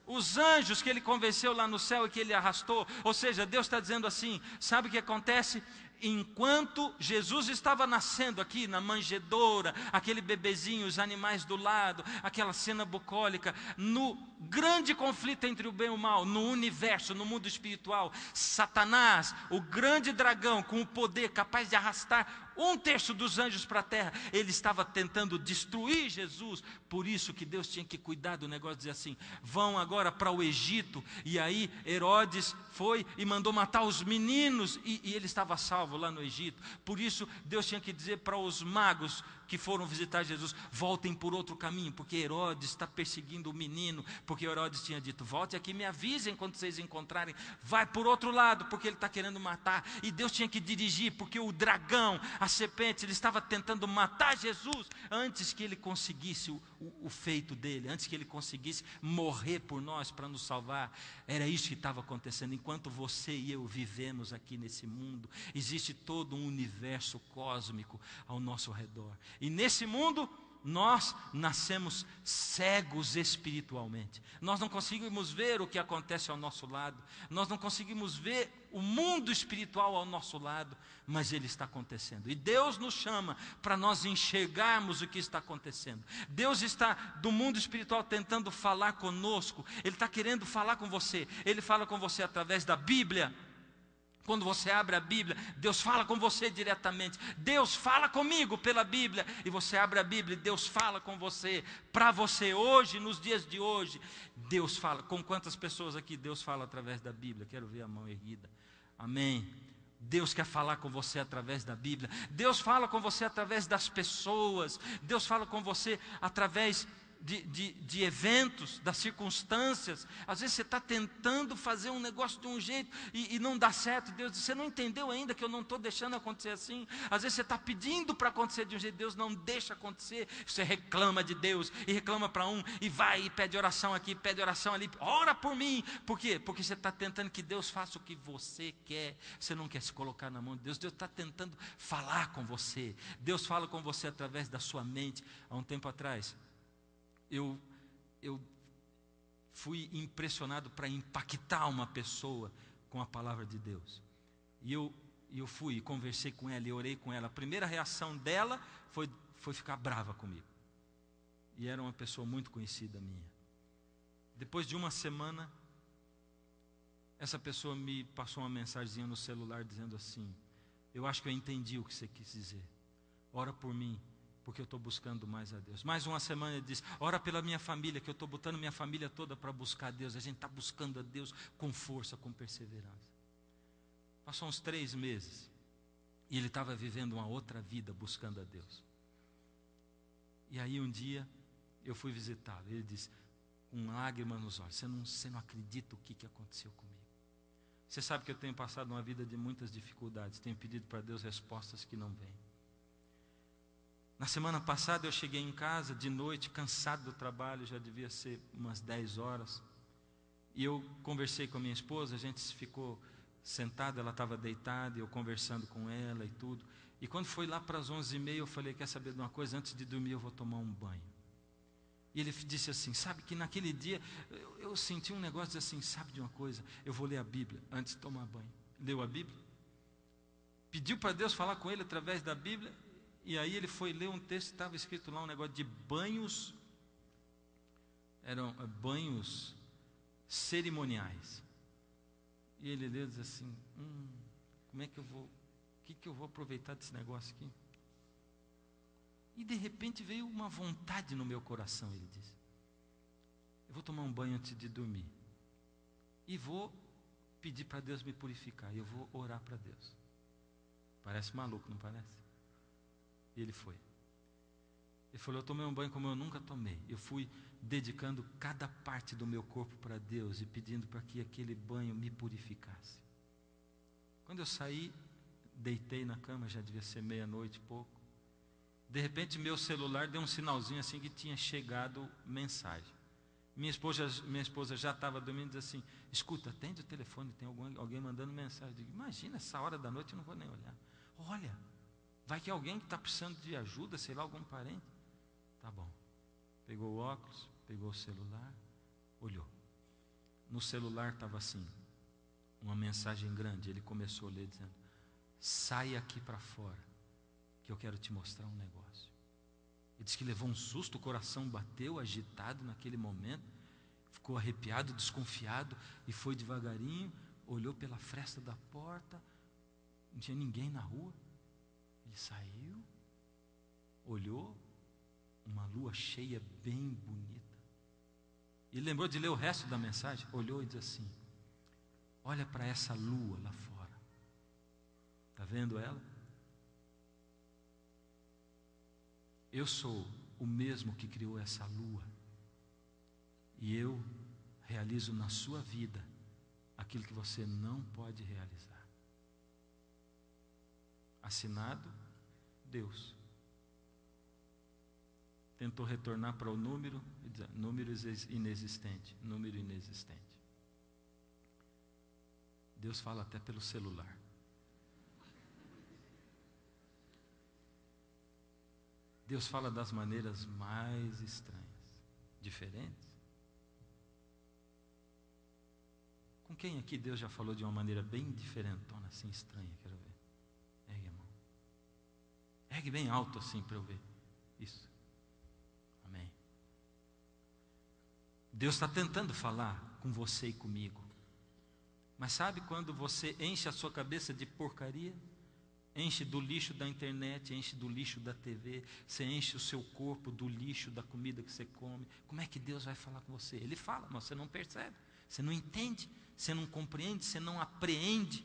S1: Os anjos que ele convenceu lá no céu e que ele arrastou. Ou seja, Deus está dizendo assim, sabe o que acontece? Enquanto Jesus estava nascendo aqui na manjedoura, aquele bebezinho, os animais do lado, aquela cena bucólica, no grande conflito entre o bem e o mal, no universo, no mundo espiritual, Satanás, o grande dragão com o poder capaz de arrastar 1/3 dos anjos para a terra, ele estava tentando destruir Jesus. Por isso que Deus tinha que cuidar do negócio, dizer assim, vão agora para o Egito. E aí Herodes foi e mandou matar os meninos, e ele estava salvo lá no Egito. Por isso Deus tinha que dizer para os magos que foram visitar Jesus, voltem por outro caminho, porque Herodes está perseguindo o menino, porque Herodes tinha dito, volte aqui, me avisem quando vocês encontrarem, vai por outro lado, porque ele está querendo matar. E Deus tinha que dirigir, porque o dragão, a serpente, ele estava tentando matar Jesus, antes que ele conseguisse o feito dele, antes que ele conseguisse morrer por nós, para nos salvar. Era isso que estava acontecendo. Enquanto você e eu vivemos aqui nesse mundo, existe todo um universo cósmico ao nosso redor. E nesse mundo, nós nascemos cegos espiritualmente. Nós não conseguimos ver o que acontece ao nosso lado. Nós não conseguimos ver o mundo espiritual ao nosso lado, mas ele está acontecendo. E Deus nos chama para nós enxergarmos o que está acontecendo. Deus está do mundo espiritual tentando falar conosco. Ele está querendo falar com você. Ele fala com você através da Bíblia. Quando você abre a Bíblia, Deus fala com você diretamente. Deus fala comigo pela Bíblia. E você abre a Bíblia e Deus fala com você. Para você hoje, nos dias de hoje. Deus fala. Com quantas pessoas aqui Deus fala através da Bíblia? Quero ver a mão erguida. Amém. Deus quer falar com você através da Bíblia. Deus fala com você através das pessoas. Deus fala com você através de eventos, das circunstâncias. Às vezes você está tentando fazer um negócio de um jeito e não dá certo. Deus diz, você não entendeu ainda que eu não estou deixando acontecer assim. Às vezes você está pedindo para acontecer de um jeito, Deus não deixa acontecer. Você reclama de Deus e reclama para um e vai e pede oração aqui, pede oração ali, ora por mim. Por quê? Porque você está tentando que Deus faça o que você quer. Você não quer se colocar na mão de Deus. Deus está tentando falar com você. Deus fala com você através da sua mente. Há um tempo atrás eu fui impressionado para impactar uma pessoa com a palavra de Deus. E eu fui e conversei com ela e orei com ela. A primeira reação dela foi ficar brava comigo. E era uma pessoa muito conhecida minha. Depois de uma semana, essa pessoa me passou uma mensagenzinha no celular dizendo assim: eu acho que eu entendi o que você quis dizer. Ora por mim, porque eu estou buscando mais a Deus. Mais uma semana ele diz: ora pela minha família, que eu estou botando minha família toda para buscar a Deus. A gente está buscando a Deus com força, com perseverança. Passou uns 3 meses e ele estava vivendo uma outra vida buscando a Deus. E aí um dia eu fui visitá-lo. Ele disse, com lágrimas nos olhos: você não acredita o que aconteceu comigo. Você sabe que eu tenho passado uma vida de muitas dificuldades. Tenho pedido para Deus respostas que não vêm. Na semana passada eu cheguei em casa de noite, cansado do trabalho, já devia ser umas 10 horas. E eu conversei com a minha esposa, a gente ficou sentado, ela estava deitada, e eu conversando com ela e tudo. E quando foi lá para as 11h30, eu falei, quer saber de uma coisa? Antes de dormir eu vou tomar um banho. E ele disse assim, sabe que naquele dia eu senti um negócio assim, sabe de uma coisa? Eu vou ler a Bíblia antes de tomar banho. Leu a Bíblia, pediu para Deus falar com ele através da Bíblia. E aí ele foi ler um texto, estava escrito lá um negócio de banhos, eram banhos cerimoniais. E ele leu e diz assim, como é que eu vou, o que eu vou aproveitar desse negócio aqui? E de repente veio uma vontade no meu coração, ele disse, eu vou tomar um banho antes de dormir, e vou pedir para Deus me purificar, e eu vou orar para Deus. Parece maluco, não parece? E ele foi. Ele falou, eu tomei um banho como eu nunca tomei. Eu fui dedicando cada parte do meu corpo para Deus e pedindo para que aquele banho me purificasse. Quando eu saí, deitei na cama, já devia ser 00:30 e pouco. De repente meu celular deu um sinalzinho assim que tinha chegado mensagem. Minha esposa já estava dormindo e disse assim, escuta, atende o telefone, tem alguém mandando mensagem. Eu digo, imagina, essa hora da noite eu não vou nem olhar. Olha, vai que alguém que está precisando de ajuda, sei lá, algum parente. Tá bom. Pegou o óculos, pegou o celular, olhou. No celular estava assim, uma mensagem grande. Ele começou a ler dizendo, sai aqui para fora, que eu quero te mostrar um negócio. Ele disse que levou um susto, o coração bateu, agitado naquele momento, ficou arrepiado, desconfiado, e foi devagarinho, olhou pela fresta da porta, não tinha ninguém na rua. Ele saiu, olhou, uma lua cheia bem bonita. E lembrou de ler o resto da mensagem, olhou e disse assim, olha para essa lua lá fora. Está vendo ela? Eu sou o mesmo que criou essa lua. E eu realizo na sua vida aquilo que você não pode realizar. Assinado, Deus. Tentou retornar para o número, número inexistente, número inexistente. Deus fala até pelo celular. Deus fala das maneiras mais estranhas, diferentes. Com quem aqui Deus já falou de uma maneira bem diferentona, assim, estranha? Quero ver. Ergue a mão. Ergue bem alto assim para eu ver. Isso. Amém. Deus está tentando falar com você e comigo. Mas sabe quando você enche a sua cabeça de porcaria? Enche do lixo da internet, enche do lixo da TV, você enche o seu corpo do lixo da comida que você come. Como é que Deus vai falar com você? Ele fala, mas você não percebe, você não entende, você não compreende, você não apreende.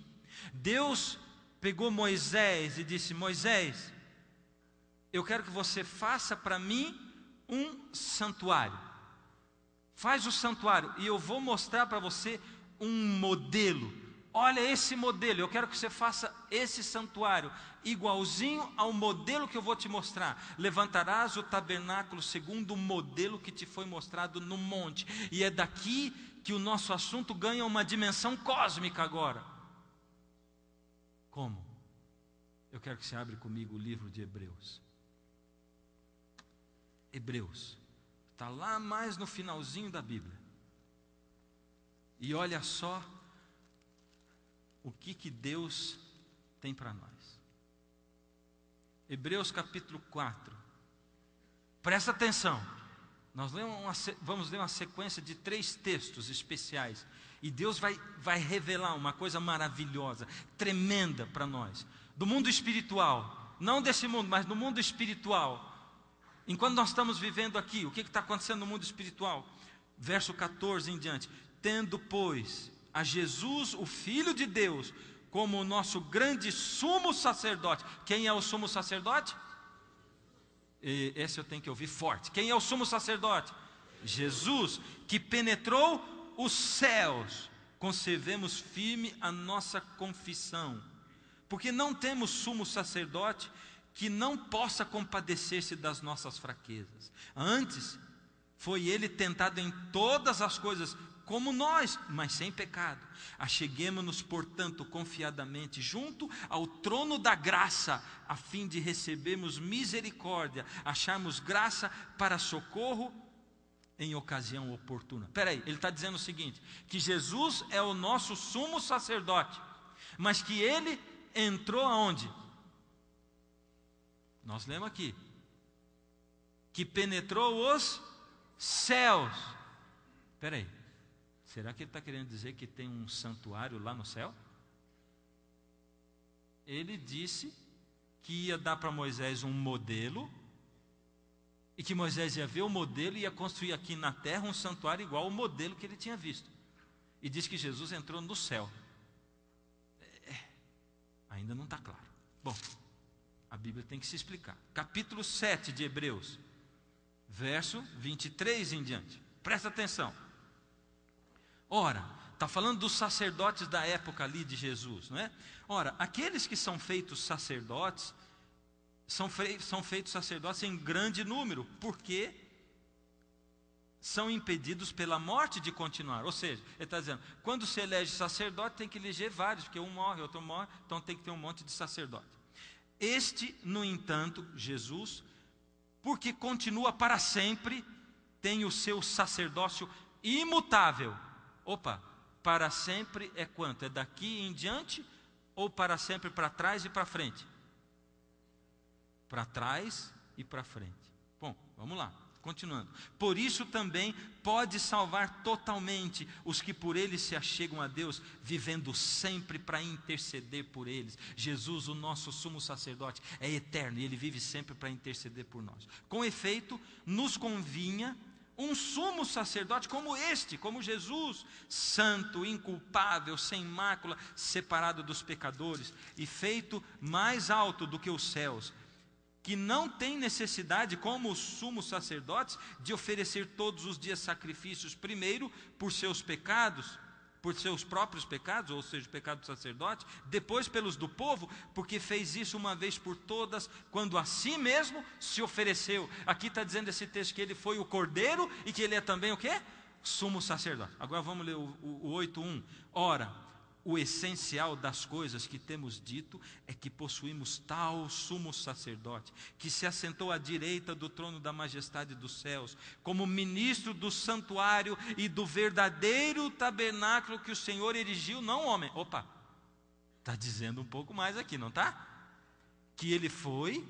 S1: Deus pegou Moisés e disse: Moisés, eu quero que você faça para mim um santuário. Faz o santuário e eu vou mostrar para você um modelo. Olha esse modelo, eu quero que você faça esse santuário igualzinho ao modelo que eu vou te mostrar. Levantarás o tabernáculo segundo o modelo que te foi mostrado no monte. E é daqui que o nosso assunto ganha uma dimensão cósmica agora. Como? Eu quero que você abra comigo o livro de Hebreus. Hebreus, está lá mais no finalzinho da Bíblia. E olha só o que Deus tem para nós. Hebreus capítulo 4. Presta atenção. Nós vamos ler uma sequência de 3 textos especiais. E Deus vai revelar uma coisa maravilhosa, tremenda para nós. Do mundo espiritual. Não desse mundo, mas do mundo espiritual. Enquanto nós estamos vivendo aqui, o que está acontecendo no mundo espiritual? Verso 14 em diante. Tendo, pois, a Jesus, o Filho de Deus, como o nosso grande sumo sacerdote. Quem é o sumo sacerdote? Esse eu tenho que ouvir forte. Quem é o sumo sacerdote? Jesus, que penetrou os céus. Conservemos firme a nossa confissão. Porque não temos sumo sacerdote que não possa compadecer-se das nossas fraquezas. Antes, foi ele tentado em todas as coisas, como nós, mas sem pecado. Acheguemo-nos, portanto, confiadamente junto ao trono da graça, a fim de recebermos misericórdia, acharmos graça para socorro em ocasião oportuna. Espera aí, ele está dizendo o seguinte, que Jesus é o nosso sumo sacerdote, mas que ele entrou aonde? Nós lemos aqui, que penetrou os céus. Espera aí, será que ele está querendo dizer que tem um santuário lá no céu? Ele disse que ia dar para Moisés um modelo, e que Moisés ia ver o modelo e ia construir aqui na terra um santuário igual ao modelo que ele tinha visto. E diz que Jesus entrou no céu. Ainda não está claro. Bom, a Bíblia tem que se explicar. Capítulo 7 de Hebreus, verso 23 em diante. Presta atenção. Ora, está falando dos sacerdotes da época ali de Jesus, não é? Ora, aqueles que são feitos sacerdotes, são feitos sacerdotes em grande número, porque são impedidos pela morte de continuar. Ou seja, ele está dizendo, quando se elege sacerdote, tem que eleger vários, porque um morre, outro morre, então tem que ter um monte de sacerdote. Este, no entanto, Jesus, porque continua para sempre, tem o seu sacerdócio imutável. Opa, para sempre é quanto? É daqui em diante ou para sempre para trás e para frente? Para trás e para frente. Bom, vamos lá, continuando. Por isso também pode salvar totalmente os que por ele se achegam a Deus, vivendo sempre para interceder por eles. Jesus, o nosso sumo sacerdote, é eterno e ele vive sempre para interceder por nós. Com efeito, nos convinha um sumo sacerdote como este, como Jesus, santo, inculpável, sem mácula, separado dos pecadores e feito mais alto do que os céus, que não tem necessidade, como os sumos sacerdotes, de oferecer todos os dias sacrifícios, primeiro por seus pecados, por seus próprios pecados, ou seja, o pecado do sacerdote, depois pelos do povo, porque fez isso uma vez por todas, quando a si mesmo se ofereceu. Aqui está dizendo esse texto que ele foi o cordeiro e que ele é também o quê? Sumo sacerdote. Agora vamos ler o 8:1. Ora, o essencial das coisas que temos dito é que possuímos tal sumo sacerdote, que se assentou à direita do trono da majestade dos céus, como ministro do santuário e do verdadeiro tabernáculo que o Senhor erigiu, não homem. Opa, está dizendo um pouco mais aqui, não está? Que ele foi,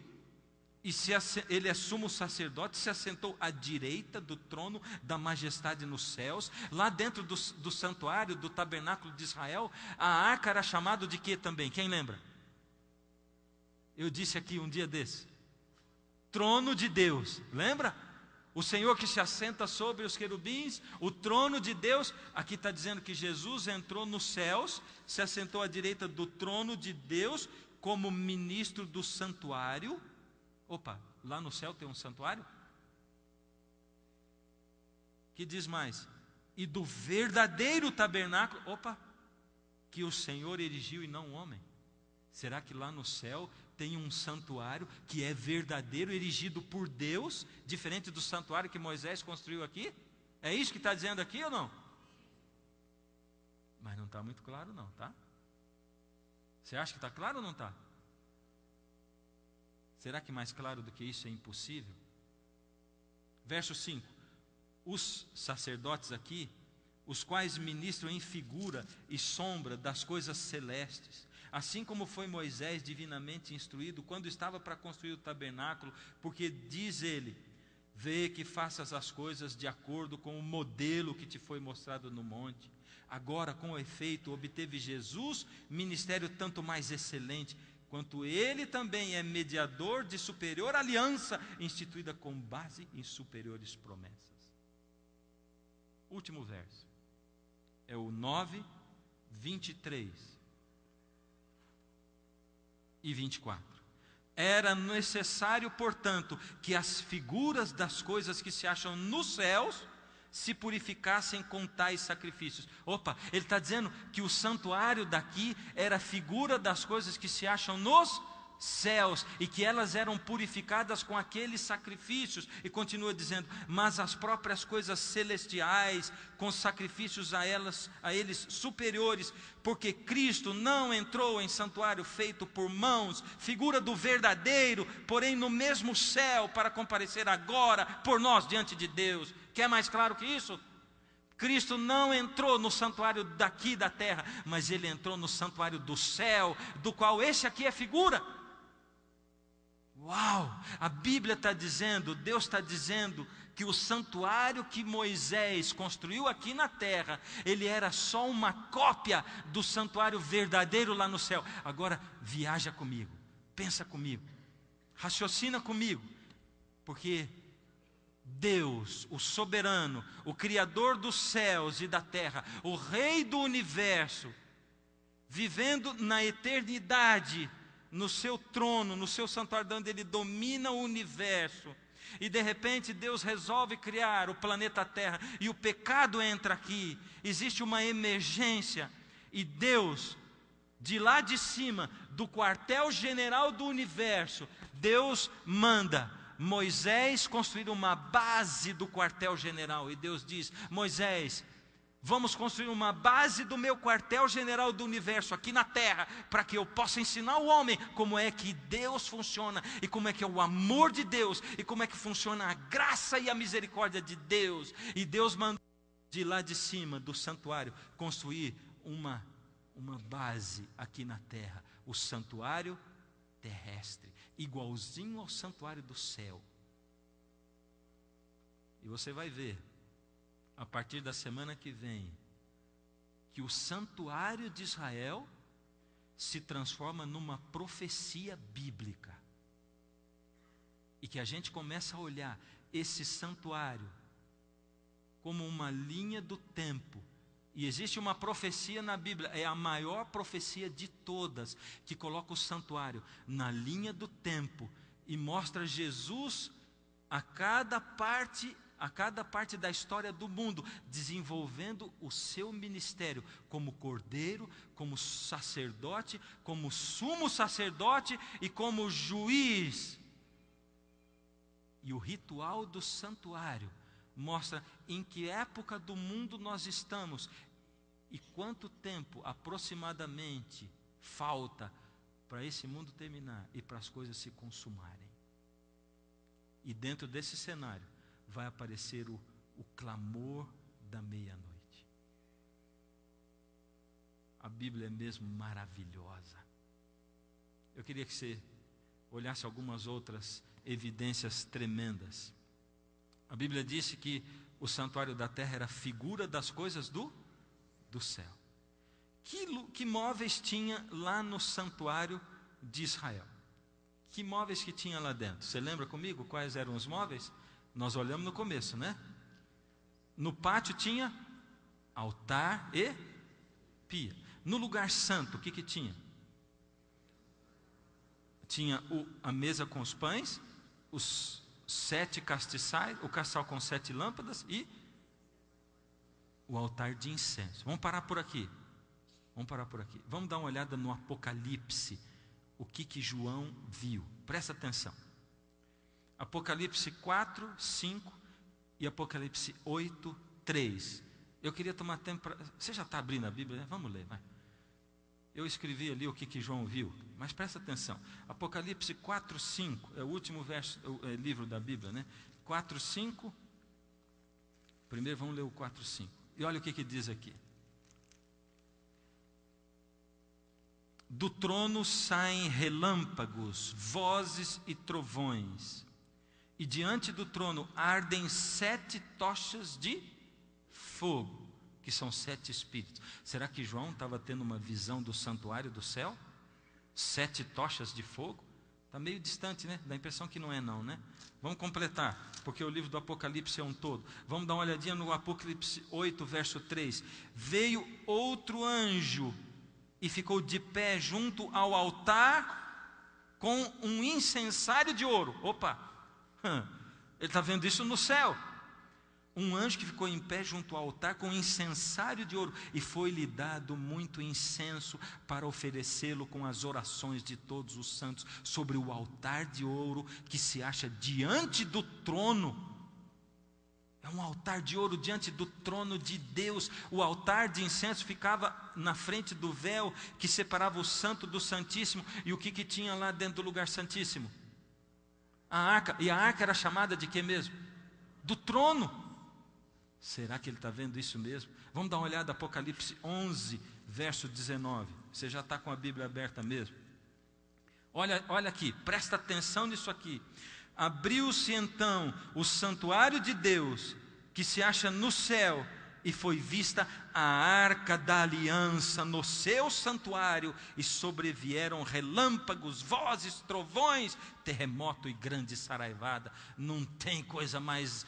S1: e ele é sumo sacerdote, se assentou à direita do trono da majestade nos céus. Lá dentro do santuário, do tabernáculo de Israel, a arca era chamada de quê também? Quem lembra? Eu disse aqui um dia desse, trono de Deus, lembra? O Senhor que se assenta sobre os querubins, o trono de Deus. Aqui está dizendo que Jesus entrou nos céus, se assentou à direita do trono de Deus, como ministro do santuário. Opa, lá no céu tem um santuário? Que diz mais? E do verdadeiro tabernáculo, opa, que o Senhor erigiu e não o homem. Será que lá no céu tem um santuário que é verdadeiro, erigido por Deus, diferente do santuário que Moisés construiu aqui? É isso que está dizendo aqui ou não? Mas não está muito claro não, tá? Você acha que está claro ou não está? Será que mais claro do que isso é impossível? Verso 5. Os sacerdotes aqui, os quais ministram em figura e sombra das coisas celestes, assim como foi Moisés divinamente instruído quando estava para construir o tabernáculo, porque diz ele: vê que faças as coisas de acordo com o modelo que te foi mostrado no monte. Agora, com efeito, obteve Jesus ministério tanto mais excelente, quanto ele também é mediador de superior aliança, instituída com base em superiores promessas. Último verso, é o 9, 23 e 24. Era necessário, portanto, que as figuras das coisas que se acham nos céus se purificassem com tais sacrifícios. Opa, ele está dizendo que o santuário daqui era a figura das coisas que se acham nos céus, e que elas eram purificadas com aqueles sacrifícios. E continua dizendo: mas as próprias coisas celestiais, com sacrifícios a eles superiores, porque Cristo não entrou em santuário feito por mãos, figura do verdadeiro, porém no mesmo céu, para comparecer agora por nós diante de Deus. Quer mais claro que isso? Cristo não entrou no santuário daqui da terra, mas ele entrou no santuário do céu, do qual esse aqui é figura. Uau! A Bíblia está dizendo, Deus está dizendo que o santuário que Moisés construiu aqui na terra, ele era só uma cópia do santuário verdadeiro lá no céu. Agora viaja comigo, pensa comigo, raciocina comigo, porque Deus, o soberano, o Criador dos céus e da terra, o Rei do universo, vivendo na eternidade, no seu trono, no seu santuário, onde ele domina o universo, e de repente Deus resolve criar o planeta Terra, e o pecado entra aqui, existe uma emergência, e Deus, de lá de cima, do quartel-general do universo, Deus manda Moisés construir uma base do quartel-general, e Deus diz: Moisés, vamos construir uma base do meu quartel-general do universo aqui na terra, para que eu possa ensinar o homem como é que Deus funciona, e como é que é o amor de Deus, e como é que funciona a graça e a misericórdia de Deus. E Deus mandou de lá de cima do santuário construir uma base aqui na terra, o santuário terrestre, igualzinho ao santuário do céu. E você vai ver, a partir da semana que vem, que o santuário de Israel se transforma numa profecia bíblica, e que a gente começa a olhar esse santuário como uma linha do tempo. E existe uma profecia na Bíblia, é a maior profecia de todas, que coloca o santuário na linha do tempo e mostra Jesus a cada parte da história do mundo, desenvolvendo o seu ministério como cordeiro, como sacerdote, como sumo sacerdote e como juiz. E o ritual do santuário mostra em que época do mundo nós estamos, E quanto tempo aproximadamente falta para esse mundo terminar e para as coisas se consumarem? E dentro desse cenário vai aparecer o clamor da meia-noite. A Bíblia é mesmo maravilhosa. Eu queria que você olhasse algumas outras evidências tremendas. A Bíblia disse que o santuário da terra era figura das coisas do céu. Que móveis tinha lá no santuário de Israel? Que móveis que tinha lá dentro? Você lembra comigo quais eram os móveis? Nós olhamos no começo, né? No pátio tinha altar e pia. No lugar santo, o que tinha? Tinha a mesa com os pães, os 7 castiçais, o castiçal com 7 lâmpadas e o altar de incenso. Vamos parar por aqui. Vamos dar uma olhada no Apocalipse. O que João viu? Presta atenção. Apocalipse 4, 5 e Apocalipse 8, 3. Eu queria tomar tempo para... Você já está abrindo a Bíblia, né? Vamos ler, vai. Eu escrevi ali o que João viu, mas presta atenção. Apocalipse 4, 5, é o último livro da Bíblia, né? 4, 5. Primeiro vamos ler o 4, 5. E olha o que diz aqui. Do trono saem relâmpagos, vozes e trovões. E diante do trono ardem 7 tochas de fogo, que são 7 espíritos. Será que João estava tendo uma visão do santuário do céu? 7 tochas de fogo? Está meio distante, né? Dá a impressão que não é não, né? Vamos completar, porque o livro do Apocalipse é um todo. Vamos dar uma olhadinha no Apocalipse 8, verso 3. Veio outro anjo e ficou de pé junto ao altar com um incensário de ouro. Opa! Ele está vendo isso no céu. Um anjo que ficou em pé junto ao altar com um incensário de ouro, e foi-lhe dado muito incenso para oferecê-lo com as orações de todos os santos sobre o altar de ouro que se acha diante do trono. É um altar de ouro diante do trono de Deus. O altar de incenso ficava na frente do véu que separava o santo do santíssimo. E o que tinha lá dentro do lugar santíssimo? A arca. E a arca era chamada de quê mesmo? Do trono. Será que ele está vendo isso mesmo? Vamos dar uma olhada, Apocalipse 11, verso 19. Você já está com a Bíblia aberta mesmo? Olha aqui, presta atenção nisso aqui. Abriu-se então o santuário de Deus, que se acha no céu, e foi vista a arca da aliança no seu santuário, e sobrevieram relâmpagos, vozes, trovões, terremoto e grande saraivada. Não tem coisa mais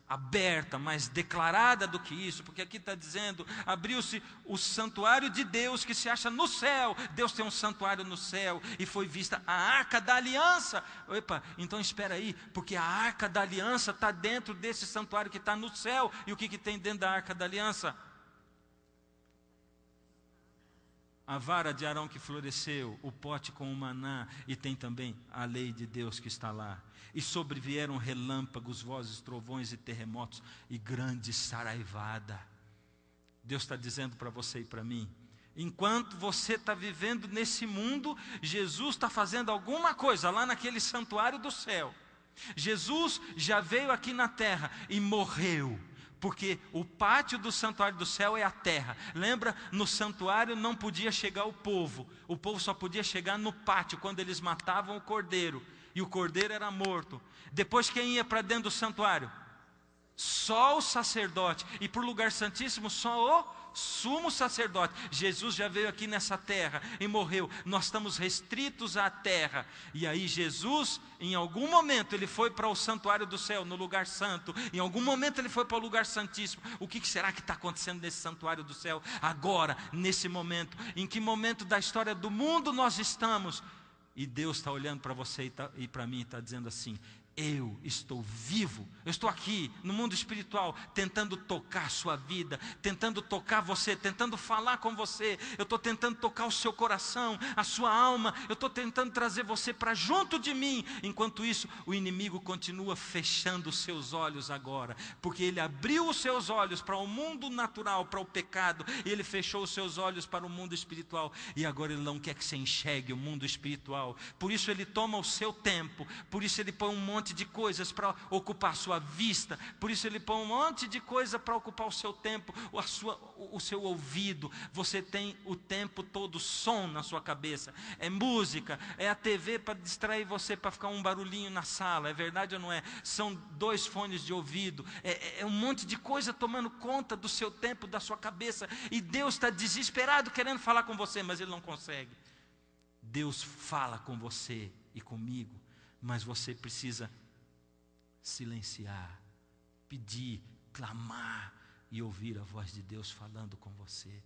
S1: aberta, mais declarada do que isso, porque aqui está dizendo, abriu-se o santuário de Deus que se acha no céu. Deus tem um santuário no céu, e foi vista a arca da aliança. Opa, então espera aí, porque a arca da aliança está dentro desse santuário que está no céu. E o que tem dentro da arca da aliança? A vara de Arão que floresceu, o pote com o maná, e tem também a lei de Deus que está lá. E sobrevieram relâmpagos, vozes, trovões e terremotos e grande saraivada. Deus está dizendo para você e para mim, enquanto você está vivendo nesse mundo, Jesus está fazendo alguma coisa lá naquele santuário do céu. Jesus já veio aqui na terra e morreu. Porque o pátio do santuário do céu é a terra. Lembra? No santuário não podia chegar o povo só podia chegar no pátio, quando eles matavam o cordeiro, e o cordeiro era morto. Depois quem ia para dentro do santuário? Só o sacerdote. E para o lugar santíssimo só o sumo sacerdote. Jesus já veio aqui nessa terra e morreu. Nós estamos restritos à terra. E aí Jesus, em algum momento, ele foi para o santuário do céu, no lugar santo. Em algum momento ele foi para o lugar santíssimo. O que será que está acontecendo nesse santuário do céu agora, nesse momento? Em que momento da história do mundo nós estamos? E Deus está olhando para você e para mim e está dizendo assim: eu estou vivo, eu estou aqui no mundo espiritual, tentando tocar a sua vida, tentando tocar você, tentando falar com você, eu estou tentando tocar o seu coração, a sua alma, eu estou tentando trazer você para junto de mim. Enquanto isso, o inimigo continua fechando os seus olhos agora, porque ele abriu os seus olhos para o mundo natural, para o pecado, e ele fechou os seus olhos para o mundo espiritual, e agora ele não quer que você enxergue o mundo espiritual. Por isso ele toma o seu tempo, por isso ele põe um monte de coisas para ocupar a sua vista, por isso ele põe um monte de coisa para ocupar o seu tempo, o seu ouvido. Você tem o tempo todo som na sua cabeça, é música, é a TV para distrair você, para ficar um barulhinho na sala, é verdade ou não é? São 2 fones de ouvido, é um monte de coisa tomando conta do seu tempo, da sua cabeça, e Deus está desesperado querendo falar com você, mas Ele não consegue. Deus fala com você e comigo, mas você precisa silenciar, pedir, clamar e ouvir a voz de Deus falando com você.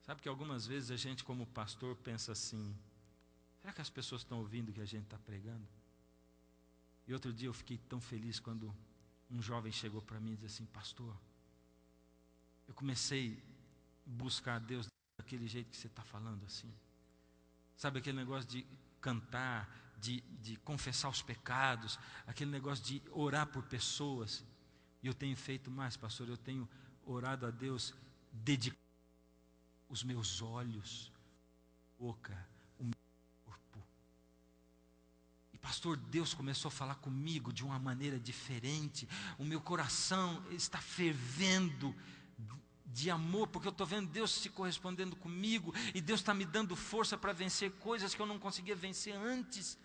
S1: Sabe que algumas vezes a gente, como pastor, pensa assim: será que as pessoas estão ouvindo o que a gente está pregando? E outro dia eu fiquei tão feliz quando um jovem chegou para mim e disse assim: pastor, eu comecei a buscar a Deus daquele jeito que você está falando assim. Sabe aquele negócio de cantar, de confessar os pecados, aquele negócio de orar por pessoas. E eu tenho feito mais, pastor, eu tenho orado a Deus, dedicando os meus olhos, boca, o meu corpo. E pastor, Deus começou a falar comigo de uma maneira diferente. O meu coração está fervendo de amor, porque eu estou vendo Deus se correspondendo comigo, e Deus está me dando força para vencer coisas que eu não conseguia vencer antes.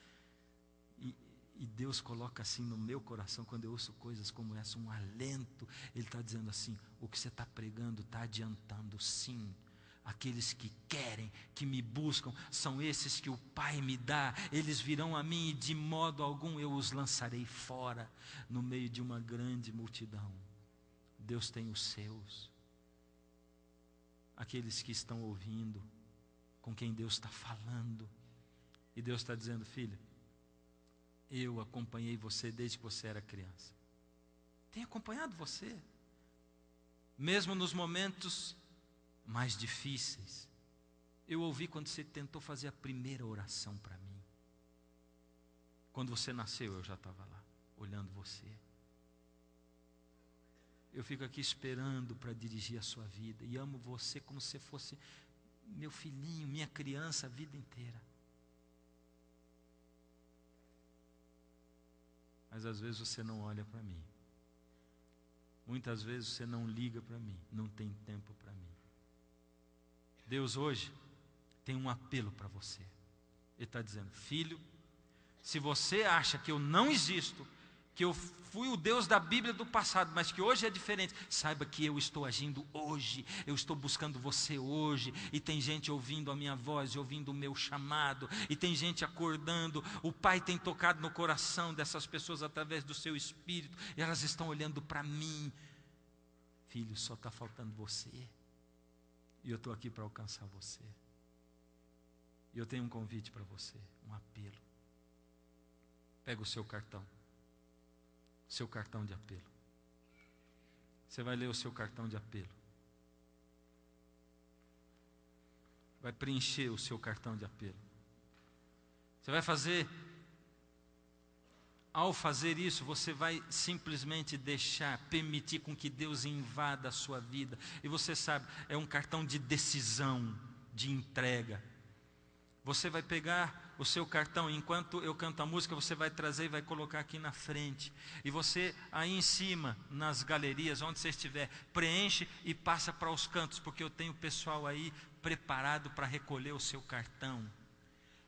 S1: E Deus coloca assim no meu coração, quando eu ouço coisas como essa, um alento. Ele está dizendo assim: o que você está pregando está adiantando, sim. Aqueles que querem, que me buscam, são esses que o Pai me dá. Eles virão a mim e de modo algum eu os lançarei fora, no meio de uma grande multidão. Deus tem os seus, aqueles que estão ouvindo, com quem Deus está falando. E Deus está dizendo: filho, eu acompanhei você desde que você era criança. Tenho acompanhado você, mesmo nos momentos mais difíceis. Eu ouvi quando você tentou fazer a primeira oração para mim. Quando você nasceu, eu já estava lá, olhando você. Eu fico aqui esperando para dirigir a sua vida, e amo você como se fosse meu filhinho, minha criança a vida inteira. Mas às vezes você não olha para mim. Muitas vezes você não liga para mim, não tem tempo para mim. Deus hoje tem um apelo para você. Ele está dizendo: filho, se você acha que eu não existo, que eu fui o Deus da Bíblia do passado, mas que hoje é diferente, saiba que eu estou agindo hoje, eu estou buscando você hoje, e tem gente ouvindo a minha voz, e ouvindo o meu chamado, e tem gente acordando. O Pai tem tocado no coração dessas pessoas através do seu Espírito, e elas estão olhando para mim. Filho, só está faltando você, e eu estou aqui para alcançar você. E eu tenho um convite para você, um apelo. Pega o seu cartão de apelo. Você vai ler o seu cartão de apelo. Vai preencher o seu cartão de apelo. Você vai fazer, ao fazer isso, você vai simplesmente permitir com que Deus invada a sua vida. E você sabe, é um cartão de decisão, de entrega. Você vai pegar o seu cartão, enquanto eu canto a música, você vai trazer e vai colocar aqui na frente. E você, aí em cima, nas galerias, onde você estiver, preenche e passa para os cantos, porque eu tenho pessoal aí preparado para recolher o seu cartão.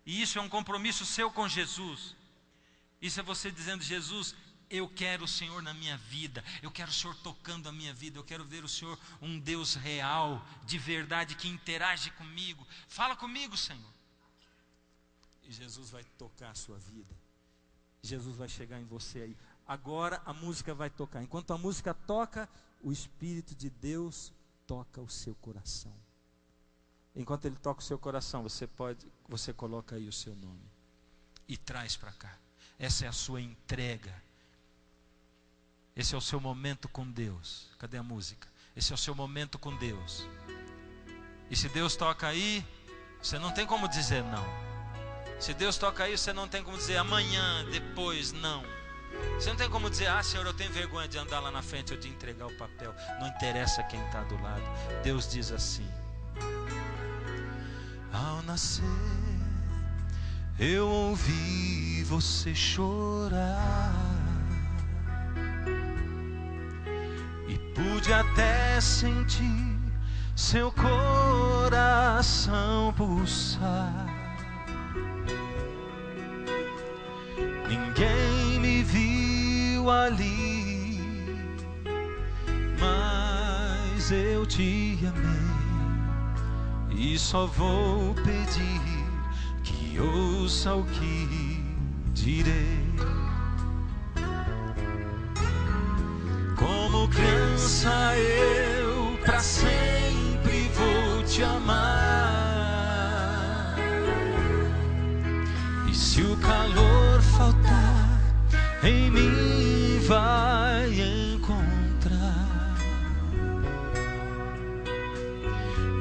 S1: E isso é um compromisso seu com Jesus. Isso é você dizendo: Jesus, eu quero o Senhor na minha vida, eu quero o Senhor tocando a minha vida, eu quero ver o Senhor, um Deus real, de verdade, que interage comigo. Fala comigo, Senhor. E Jesus vai tocar a sua vida. Jesus vai chegar em você aí. Agora a música vai tocar. Enquanto a música toca, o Espírito de Deus toca o seu coração. Enquanto Ele toca o seu coração, você coloca aí o seu nome e traz para cá. Essa é a sua entrega. Esse é o seu momento com Deus. Cadê a música? Esse é o seu momento com Deus. E se Deus toca aí, você não tem como dizer não. Se Deus toca aí, você não tem como dizer amanhã, depois, não. Você não tem como dizer, Senhor, eu tenho vergonha de andar lá na frente ou de entregar o papel. Não interessa quem está do lado. Deus diz assim: ao nascer, eu ouvi você chorar, e pude até sentir seu coração pulsar. Ninguém me viu ali, mas eu te amei, e só vou pedir que ouça o que direi. Como criança eu pra sempre vou te amar, e se o calor faltar, em mim vai encontrar.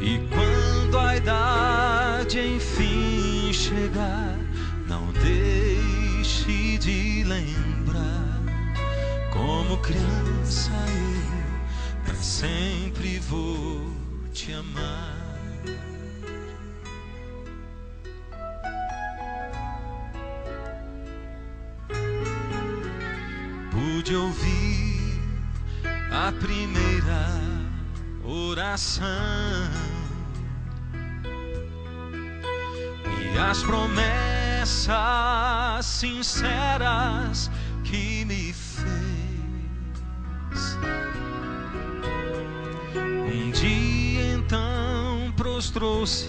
S1: E quando a idade enfim chegar, não deixe de lembrar. Como criança eu pra sempre vou te amar. Pude ouvir a primeira oração e as promessas sinceras que me fez. Um dia então prostrou-se,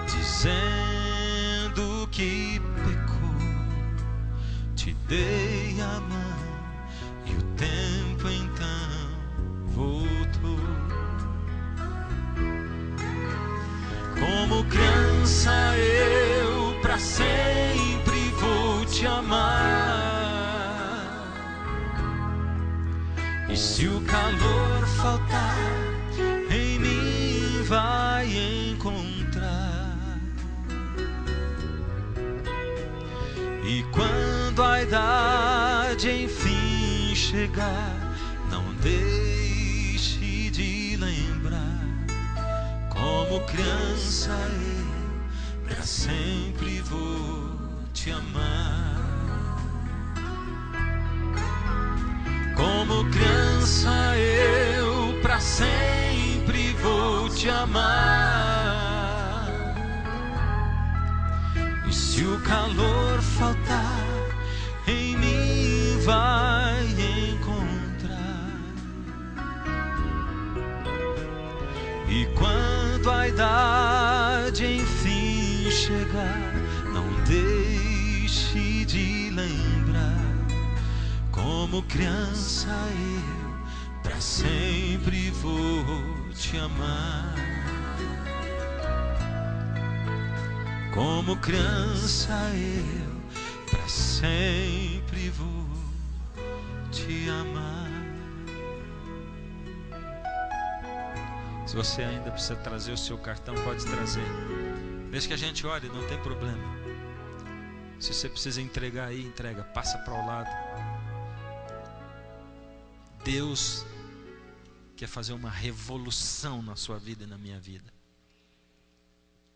S1: dizendo que te dei a mão, e o tempo então voltou. Como criança eu pra sempre vou te amar, e se o calor faltar, em mim vai encontrar. E quando a idade enfim chegar, não deixe de lembrar. Como criança eu pra sempre vou te amar. Como criança eu pra sempre vou te amar, e se o calor faltar, em mim vai encontrar. E quando a idade enfim chegar, não deixe de lembrar. Como criança eu pra sempre vou te amar. Como criança eu pra sempre vou te amar. Se você ainda precisa trazer o seu cartão, pode trazer. Desde que a gente ore, não tem problema. Se você precisa entregar aí, entrega, passa para o lado. Deus quer fazer uma revolução na sua vida e na minha vida.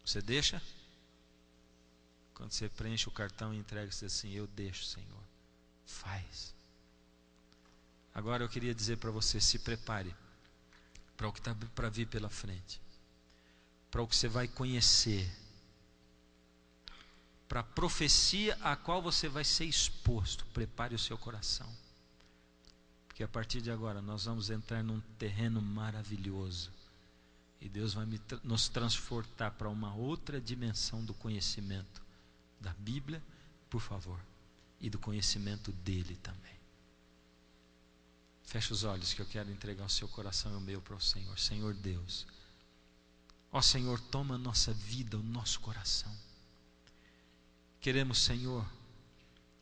S1: Você deixa? Quando você preenche o cartão e entrega, você diz assim: eu deixo, Senhor, faz. Agora eu queria dizer para você: se prepare para o que está para vir pela frente, para o que você vai conhecer, para a profecia a qual você vai ser exposto. Prepare o seu coração, porque a partir de agora nós vamos entrar num terreno maravilhoso, e Deus vai nos transportar para uma outra dimensão do conhecimento da Bíblia, por favor, e do conhecimento dele também. Feche os olhos, que eu quero entregar o seu coração e o meu para o Senhor. Senhor Deus, ó Senhor, toma a nossa vida, o nosso coração. Queremos, Senhor,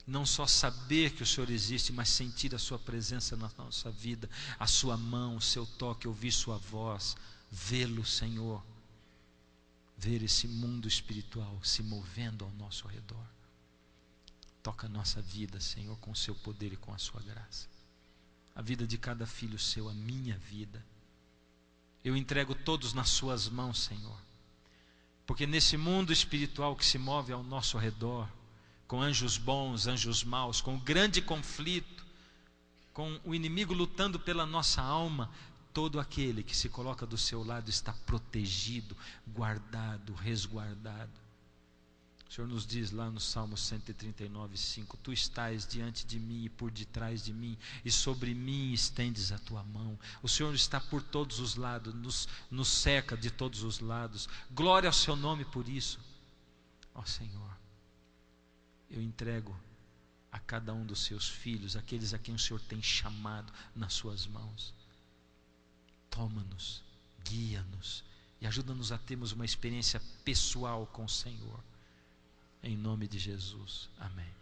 S1: Não só saber que o Senhor existe, mas sentir a sua presença na nossa vida, a sua mão, o seu toque, ouvir sua voz, vê-lo, Senhor, ver esse mundo espiritual se movendo ao nosso redor. Toca a nossa vida, Senhor, com o seu poder e com a sua graça. A vida de cada filho seu, a minha vida, eu entrego todos nas suas mãos, Senhor, porque nesse mundo espiritual que se move ao nosso redor, com anjos bons, anjos maus, com o grande conflito, com o inimigo lutando pela nossa alma, todo aquele que se coloca do seu lado está protegido, guardado, resguardado. O Senhor nos diz lá no Salmo 139, 5: Tu estás diante de mim e por detrás de mim, e sobre mim estendes a tua mão. O Senhor está por todos os lados, nos cerca de todos os lados. Glória ao seu nome por isso. Ó Senhor, eu entrego a cada um dos seus filhos, aqueles a quem o Senhor tem chamado, nas suas mãos. Toma-nos, guia-nos e ajuda-nos a termos uma experiência pessoal com o Senhor. Em nome de Jesus, amém.